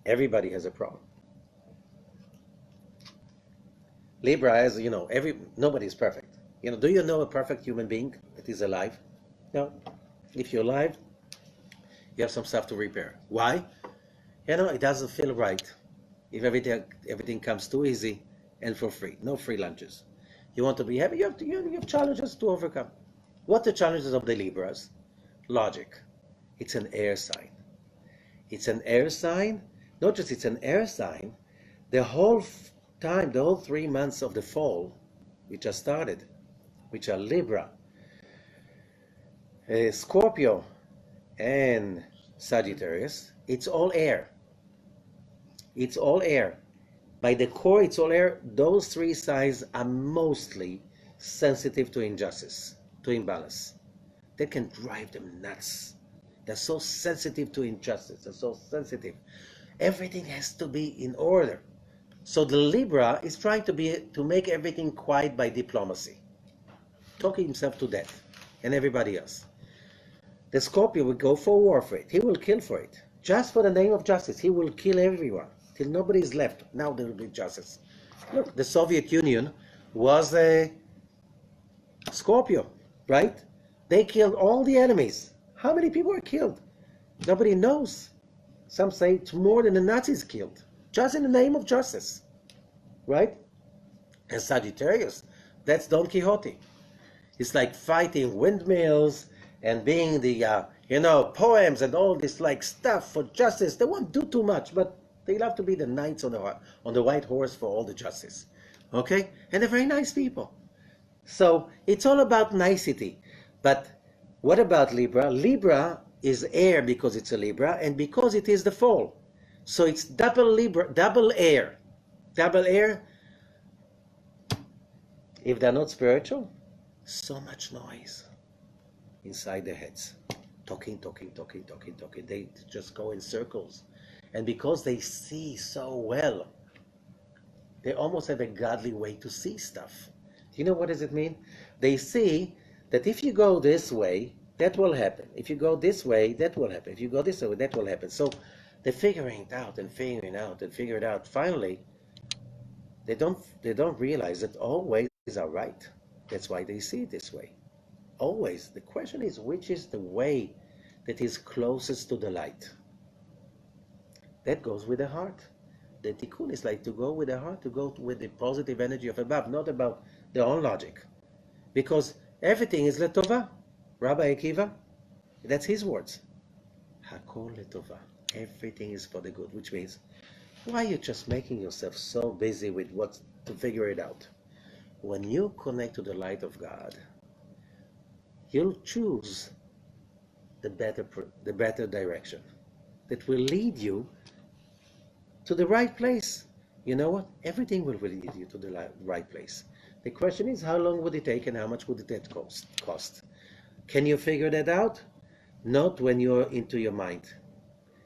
everybody has a problem. Libra has, nobody's perfect. Do you know a perfect human being that is alive? No. If you're alive, you have some stuff to repair. Why? It doesn't feel right if everything comes too easy and for free. No free lunches. You want to be happy, you have challenges to overcome. What the challenges of the Libras? Logic. It's an air sign. It's an air sign. Not just it's an air sign. The whole 3 months of the fall, which just started, which are Libra, Scorpio, and Sagittarius, it's all air. It's all air. By the core, it's all air. Those 3 signs are mostly sensitive to injustice, to imbalance. That can drive them nuts. They're so sensitive to injustice. They're so sensitive. Everything has to be in order. So the Libra is trying to make everything quiet by diplomacy, talking himself to death and everybody else. The Scorpio will go for war for it. He will kill for it. Just for the name of justice, he will kill everyone till nobody is left. Now there will be justice. Look, the Soviet Union was a Scorpio, right? They killed all the enemies. How many people were killed? Nobody knows. Some say it's more than the Nazis killed, just in the name of justice, right? And Sagittarius, that's Don Quixote. It's like fighting windmills and being the, poems and all this like stuff for justice. They won't do too much, but they love to be the knights on the white horse for all the justice, okay? And they're very nice people. So it's all about nicety. But what about Libra? Libra is air because it's a Libra and because it is the fall. So it's double Libra, double air. Double air. If they're not spiritual, so much noise inside their heads. Talking. They just go in circles. And because they see so well, they almost have a godly way to see stuff. Do you know what does it mean? They see that if you go this way, that will happen. If you go this way, that will happen. If you go this way, that will happen. So they're figuring it out and figuring it out. Finally, they don't realize that all ways are right. That's why they see it this way. Always. The question is, which is the way that is closest to the light? That goes with the heart. The tikkun is like to go with the heart, to go with the positive energy of above, not about their own logic. Because everything is letova. Rabbi Akiva, that's his words. Hakol letova. Everything is for the good, which means, why are you just making yourself so busy with what to figure it out? When you connect to the light of God, you'll choose the better direction that will lead you to the right place. You know what? Everything will lead you to the right place. The question is, how long would it take and how much would it cost? Can you figure that out? Not when you're into your mind.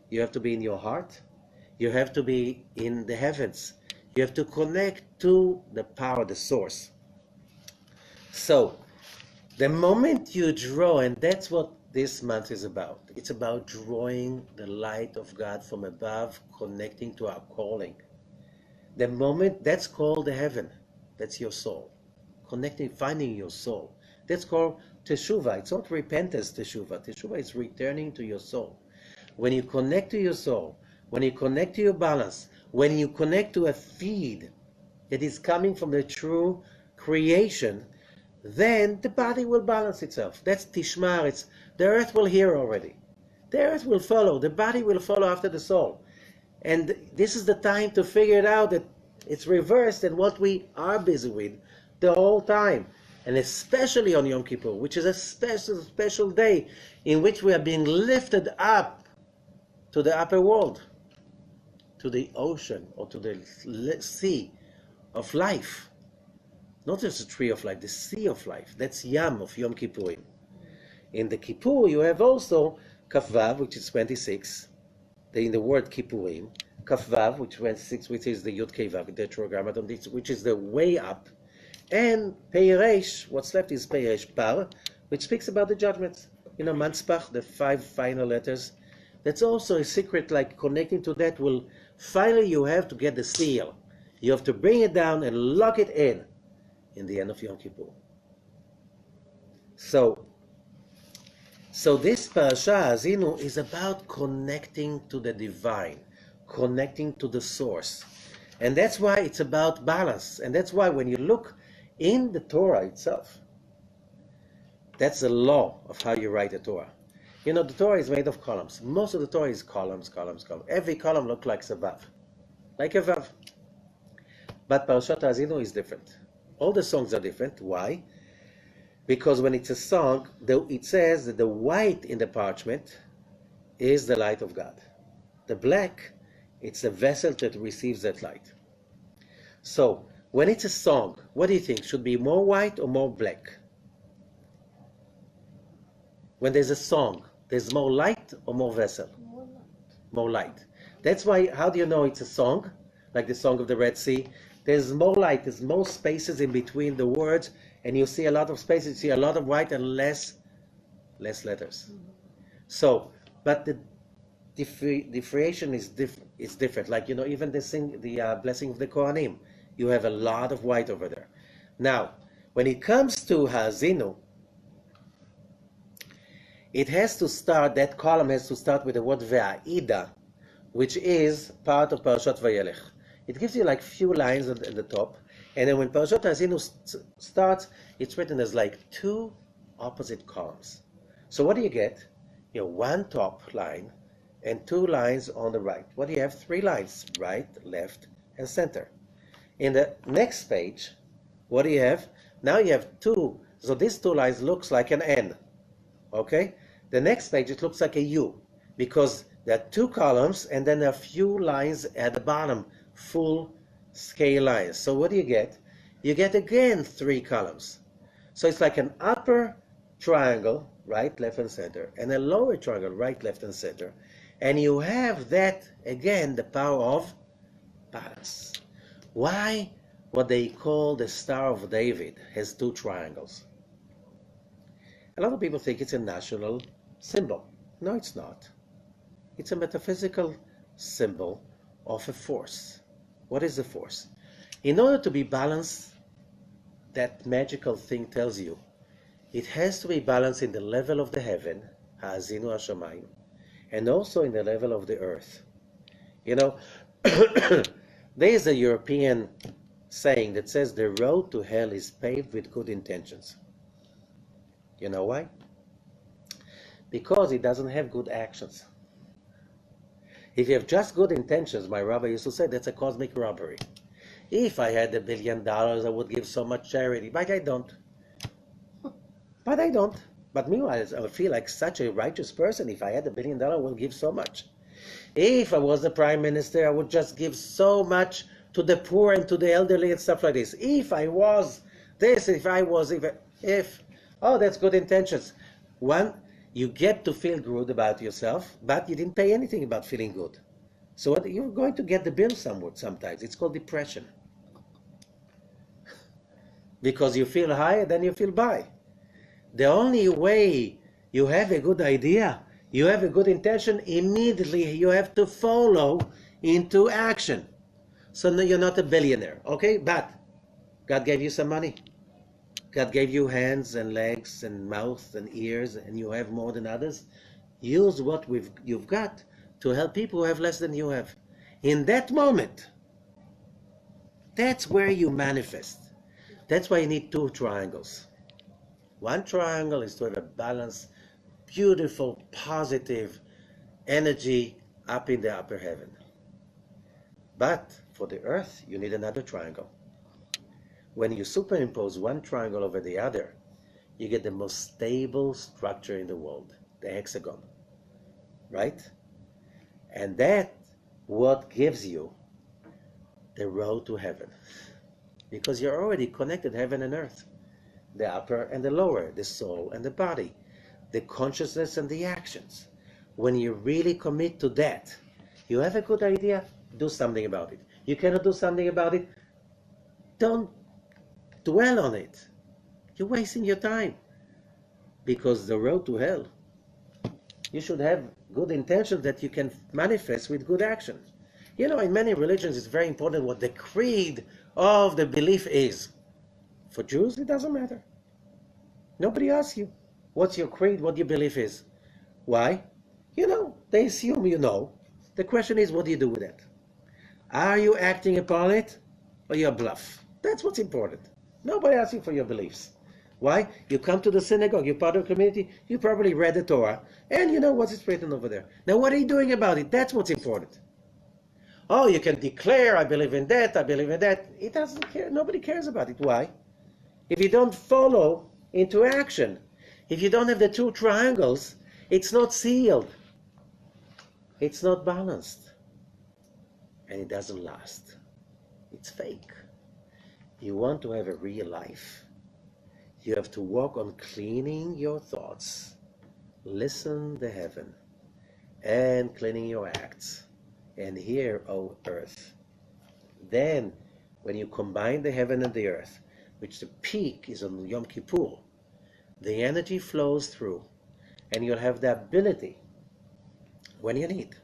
You have to be in your heart. You have to be in the heavens. You have to connect to the power, the source. So, the moment you draw, and that's what this month is about. It's about drawing the light of God from above, connecting to our calling. The moment, that's called the heaven. That's your soul. Connecting, finding your soul. That's called teshuvah. It's not repentance teshuvah. Teshuvah is returning to your soul. When you connect to your soul, when you connect to your balance, when you connect to a feed that is coming from the true creation, then the body will balance itself. That's tishmar. It's the earth will hear already. The earth will follow. The body will follow after the soul. And this is the time to figure it out, that it's reversed than what we are busy with the whole time. And especially on Yom Kippur, which is a special day in which we are being lifted up to the upper world, to the ocean or to the sea of life. Not just the tree of life, the sea of life. That's Yam of Yom Kippurim. In the Kippur, you have also Kafvav, which is 26. In the word Kippurim, Kafvav, which is 26, which is the Youdkevitch, the Tetragrammaton, which is the way up. And Peiresh, what's left is Peiresh Par, which speaks about the judgments. You know, Manspach, the 5 final letters. That's also a secret, like connecting to that will, finally you have to get the seal. You have to bring it down and lock it in the end of Yom Kippur. So this parasha, Azinu, is about connecting to the divine, connecting to the source. And that's why it's about balance. And that's why when you look in the Torah itself, that's the law of how you write the Torah. You know, the Torah is made of columns. Most of the Torah is columns, columns, columns. Every column looks like a vav. Like a vav. But Parashat Azinu is different. All the songs are different. Why? Because when it's a song, it says that the white in the parchment is the light of God. The black, it's a vessel that receives that light. So, when it's a song, what do you think? Should be more white or more black? When there's a song, there's more light or more vessel? More light. More light. That's why, how do you know it's a song? Like the song of the Red Sea. There's more light, there's more spaces in between the words, and you see a lot of spaces, you see a lot of white and less letters. Mm-hmm. So, but the differentiation is different. Like, you know, even the blessing of the Kohanim, you have a lot of white over there. Now, when it comes to Ha'azinu, it has to start, that column has to start with the word Ve'a'ida, which is part of Parashat Vayelech. It gives you like few lines at the top, and then when Parashat Ha'azinu starts, it's written as like 2 opposite columns. So what do you get? You have 1 top line and 2 lines on the right. What do you have? 3 lines, right, left, and center. In the next page, what do you have? Now you have 2, so these 2 lines looks like an N, okay? The next page, it looks like a U, because there are 2 columns, and then a few lines at the bottom, full scale lines. So what do you get? You get again 3 columns. So it's like an upper triangle, right, left, and center, and a lower triangle, right, left, and center. And you have that, again, the power of balance. Why what they call the Star of David has 2 triangles? A lot of people think it's a national symbol. No, it's not. It's a metaphysical symbol of a force. What is the force? In order to be balanced, that magical thing tells you, it has to be balanced in the level of the heaven, Ha'azinu Hashamayim, and also in the level of the earth. You know, there is a European saying that says the road to hell is paved with good intentions. You know why? Because it doesn't have good actions. If you have just good intentions, my Rabbi used to say, that's a cosmic robbery. If I had $1 billion, I would give so much charity, but I don't. But meanwhile, I would feel like such a righteous person. If I had $1 billion, I would give so much. If I was the prime minister, I would just give so much to the poor and to the elderly and stuff like this. If I was this, oh, that's good intentions. One, you get to feel good about yourself, but you didn't pay anything about feeling good. So what, you're going to get the bill sometimes. It's called depression. Because you feel high, then you feel bad. The only way you have a good idea, you have a good intention, immediately you have to follow into action. So no, you're not a billionaire, okay? But God gave you some money. God gave you hands and legs and mouth and ears, and you have more than others. Use what you've got to help people who have less than you have. In that moment, that's where you manifest. That's why you need 2 triangles. One triangle is to have a balanced, beautiful, positive energy up in the upper heaven. But for the earth, you need another triangle. When you superimpose one triangle over the other, you get the most stable structure in the world, the hexagon, right? And that what gives you the road to heaven. Because you're already connected heaven and earth, the upper and the lower, the soul and the body, the consciousness and the actions. When you really commit to that, you have a good idea, do something about it. You cannot do something about it, don't dwell on it. You're wasting your time. Because the road to hell, you should have good intentions that you can manifest with good actions. You know, in many religions, it's very important what the creed of the belief is. For Jews, it doesn't matter. Nobody asks you, what's your creed, what your belief is. Why? You know, they assume you know. The question is, what do you do with it? Are you acting upon it, or you're bluff? That's what's important. Nobody asks you for your beliefs. Why? You come to the synagogue, you're part of the community, you probably read the Torah, and you know what's written over there. Now, what are you doing about it? That's what's important. Oh, you can declare, I believe in that, I believe in that. It doesn't care. Nobody cares about it. Why? If you don't follow into action, if you don't have the two triangles, it's not sealed. It's not balanced. And it doesn't last. It's fake. You want to have a real life. You have to work on cleaning your thoughts, listen to heaven, and cleaning your acts. And here, O earth. Then, when you combine the heaven and the earth, which the peak is on Yom Kippur, the energy flows through, and you'll have the ability, when you need,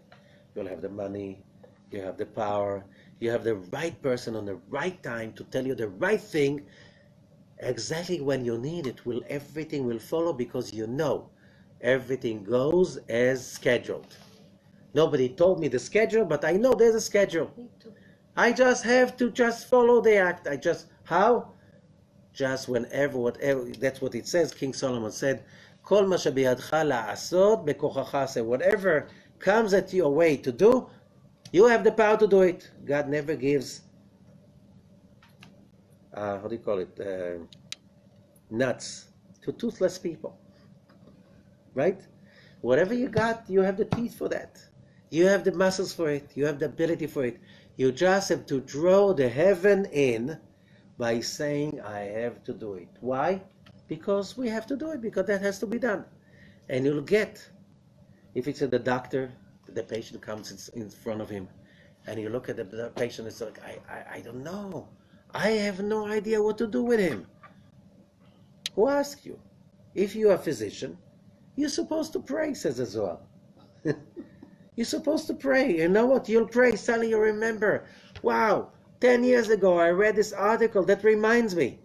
you'll have the money, you have the power, you have the right person on the right time to tell you the right thing, exactly when you need it. Everything will follow, because you know everything goes as scheduled. Nobody told me the schedule, but I know there's a schedule. I just have to follow the act. How? Just whenever, whatever, that's what it says. King Solomon said, Kol ma shebiyadcha la'asot bekochacha aseh. Whatever comes at your way to do, you have the power to do it. God never gives, how do you call it, nuts to toothless people, right? Whatever you got, you have the teeth for that. You have the muscles for it. You have the ability for it. You just have to draw the heaven in by saying, I have to do it. Why? Because we have to do it, because that has to be done. And you'll get, if it's at the doctor, the patient comes in front of him, and you look at the patient, it's like, I don't know. I have no idea what to do with him. Who asked you? If you are a physician, you're supposed to pray, says the Zohar. You're supposed to pray. You know what? You'll pray. Suddenly you remember, wow, 10 years ago I read this article that reminds me.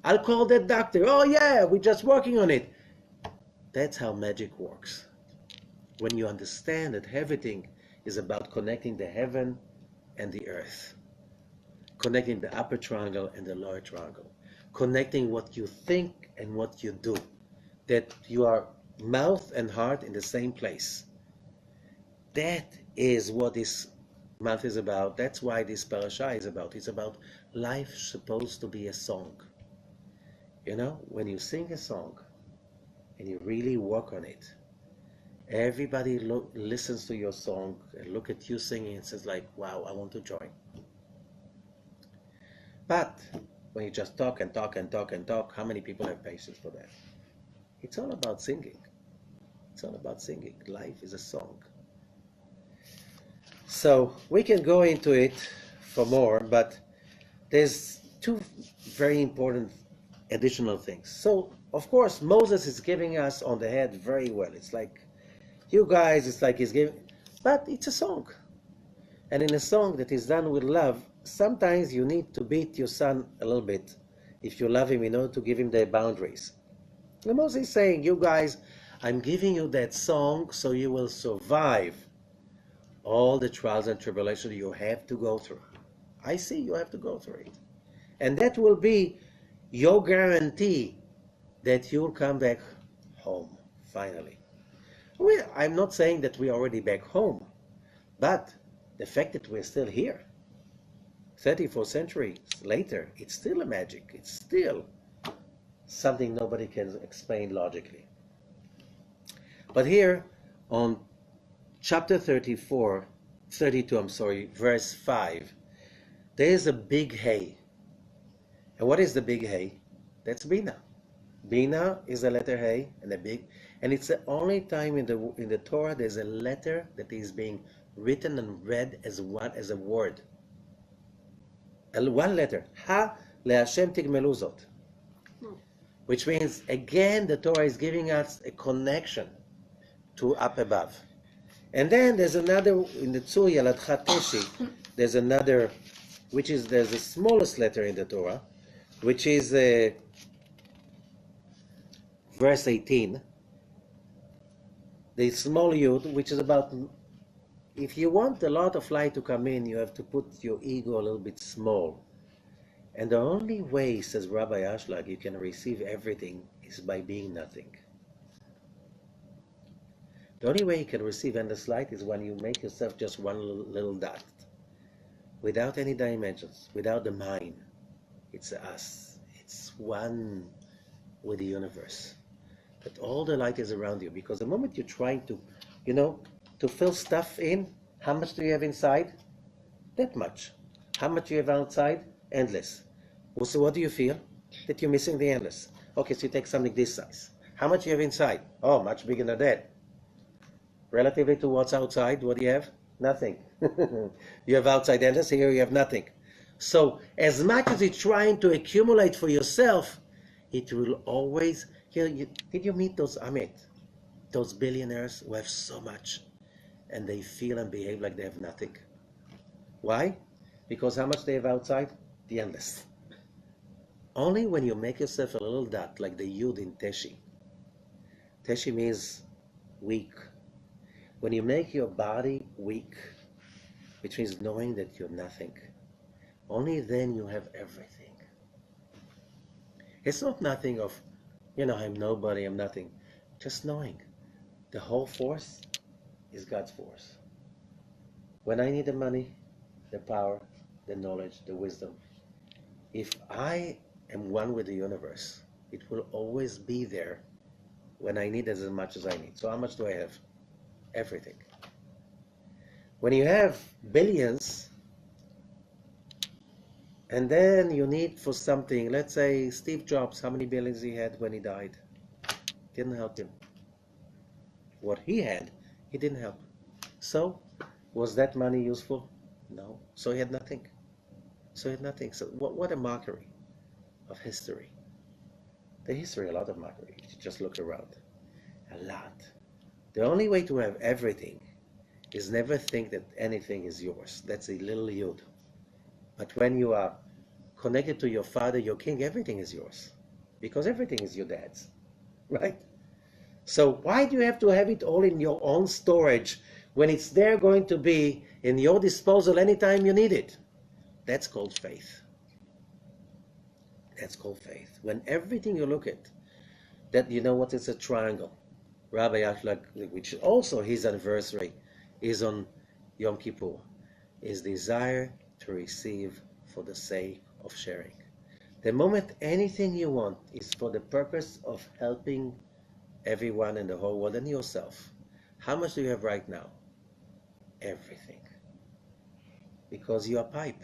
I'll call that doctor. Oh yeah, we're just working on it. That's how magic works. When you understand that everything is about connecting the heaven and the earth, connecting the upper triangle and the lower triangle, connecting what you think and what you do, that you are mouth and heart in the same place. That is what this month is about. That's why this parasha is about. It's about life supposed to be a song. You know, when you sing a song and you really work on it, everybody listens to your song and look at you singing and says like, wow, I want to join. But when you just talk and talk and talk and talk, how many people have patience for that? It's all about singing. It's all about singing. Life is a song. So we can go into it for more, but there's two very important additional things. So, of course, Moses is giving us on the head very well. It's like, you guys, it's like he's giving, but it's a song. And in a song that is done with love, sometimes you need to beat your son a little bit if you love him in order to give him the boundaries. And Moses is saying, you guys, I'm giving you that song so you will survive all the trials and tribulations you have to go through. I see you have to go through it. And that will be your guarantee that you'll come back home, finally. I'm not saying that we're already back home, but the fact that we're still here, 34 centuries later, it's still a magic. It's still something nobody can explain logically. But here on chapter 32, verse 5, there is a big hay. And what is the big hay? That's Bina. Bina is the letter hay, and and it's the only time in the Torah there's a letter that is being written and read as a word. One letter. Ha LeHashem tigmelu zot. Which means, again, the Torah is giving us a connection to up above. And then there's another, in the Tzur Yaladcha Teshi, there's another, there's the smallest letter in the Torah, which is verse 18. The small Yud, which is about, if you want a lot of light to come in, you have to put your ego a little bit small. And the only way, says Rabbi Ashlag, you can receive everything is by being nothing. The only way you can receive endless light is when you make yourself just one little dot, without any dimensions, without the mind. It's us. It's one with the universe. But all the light is around you, because the moment you're trying to, to fill stuff in, how much do you have inside? That much. How much do you have outside? Endless. So what do you feel? That you're missing the endless. Okay, so you take something this size. How much do you have inside? Oh, much bigger than that. Relatively to what's outside, what do you have? Nothing. You have outside endless, here you have nothing. So as much as you're trying to accumulate for yourself, it will always, did you meet those billionaires who have so much and they feel and behave like they have nothing? Why? Because how much they have outside? The endless. Only when you make yourself a little dot, like the Yud in Teshi. Teshi means weak. When you make your body weak, which means knowing that you're nothing, only then you have everything. It's not nothing of, I'm nobody, I'm nothing. Just knowing the whole force is God's force. When I need the money, the power, the knowledge, the wisdom, if I am one with the universe, it will always be there when I need as much as I need. So how much do I have? Everything. When you have billions, and then you need for something, let's say Steve Jobs, how many billions he had when he died? Didn't help him. What he had, he didn't help. So, was that money useful? No. So he had nothing. So what a mockery of history. The history, a lot of mockery. You just look around. A lot. The only way to have everything is never think that anything is yours. That's a little Yud. But when you are connected to your father, your king, everything is yours. Because everything is your dad's. Right? So why do you have to have it all in your own storage when it's there going to be in your disposal anytime you need it? That's called faith. That's called faith. When everything you look at, that it's a triangle. Rabbi Ashlag, which also his anniversary is on Yom Kippur, is desire to receive for the sake of sharing. The moment anything you want is for the purpose of helping everyone in the whole world and yourself, how much do you have right now? Everything. Because you are pipe.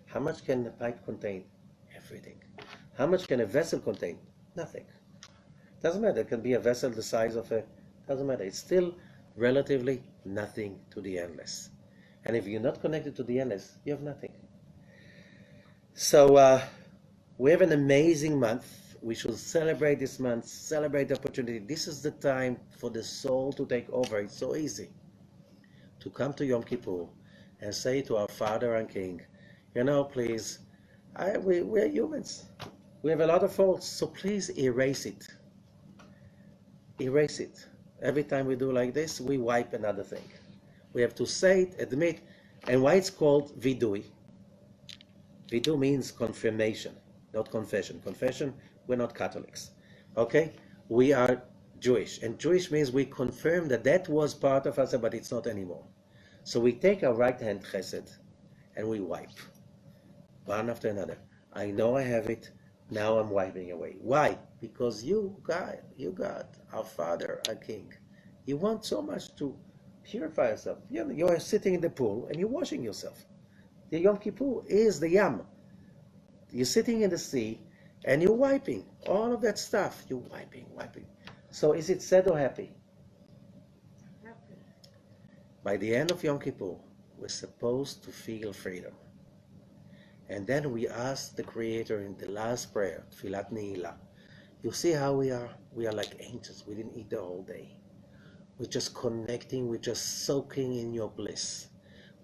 How much can a pipe contain? Everything. How much can a vessel contain? Nothing. Doesn't matter. It can be a vessel the size of doesn't matter. It's still relatively nothing to the endless. And if you're not connected to the endless, you have nothing. So we have an amazing month. We should celebrate this month, celebrate the opportunity. This is the time for the soul to take over. It's so easy to come to Yom Kippur and say to our Father and King, please, we're humans. We have a lot of faults, so please erase it. Erase it. Every time we do like this, we wipe another thing. We have to say it, admit, and why it's called vidui. Vidu means confirmation, not confession. Confession, we're not Catholics. Okay? We are Jewish, and Jewish means we confirm that was part of us, but it's not anymore. So we take our right hand chesed, and we wipe. One after another. I know I have it, now I'm wiping away. Why? Because you God, our Father, our King. You want so much to purify yourself. You are sitting in the pool and you're washing yourself. The Yom Kippur is the Yam. You're sitting in the sea and you're wiping. All of that stuff, you're wiping. So is it sad or happy? Happy. By the end of Yom Kippur, we're supposed to feel freedom. And then we ask the Creator in the last prayer, Tfilat Ne'ilah. You see how we are? We are like angels. We didn't eat the whole day. We're just connecting. We're just soaking in your bliss.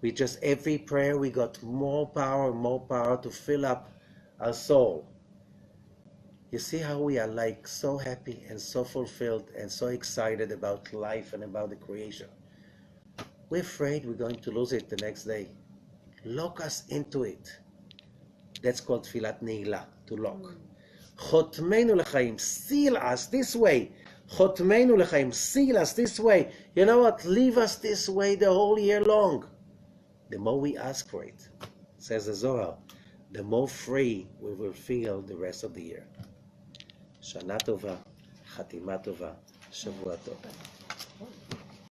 We just, every prayer, we got more power to fill up our soul. You see how we are like so happy and so fulfilled and so excited about life and about the creation. We're afraid we're going to lose it the next day. Lock us into it. That's called Tfilat Ne'ilah, to lock. Chotmeinu L'chaim, seal us this way. Chotmeinu L'chaim, seal us this way. You know what? Leave us this way the whole year long. The more we ask for it, says the Zohar, the more free we will feel the rest of the year. Shana Tova, Chatima Tova, Shavua Tov.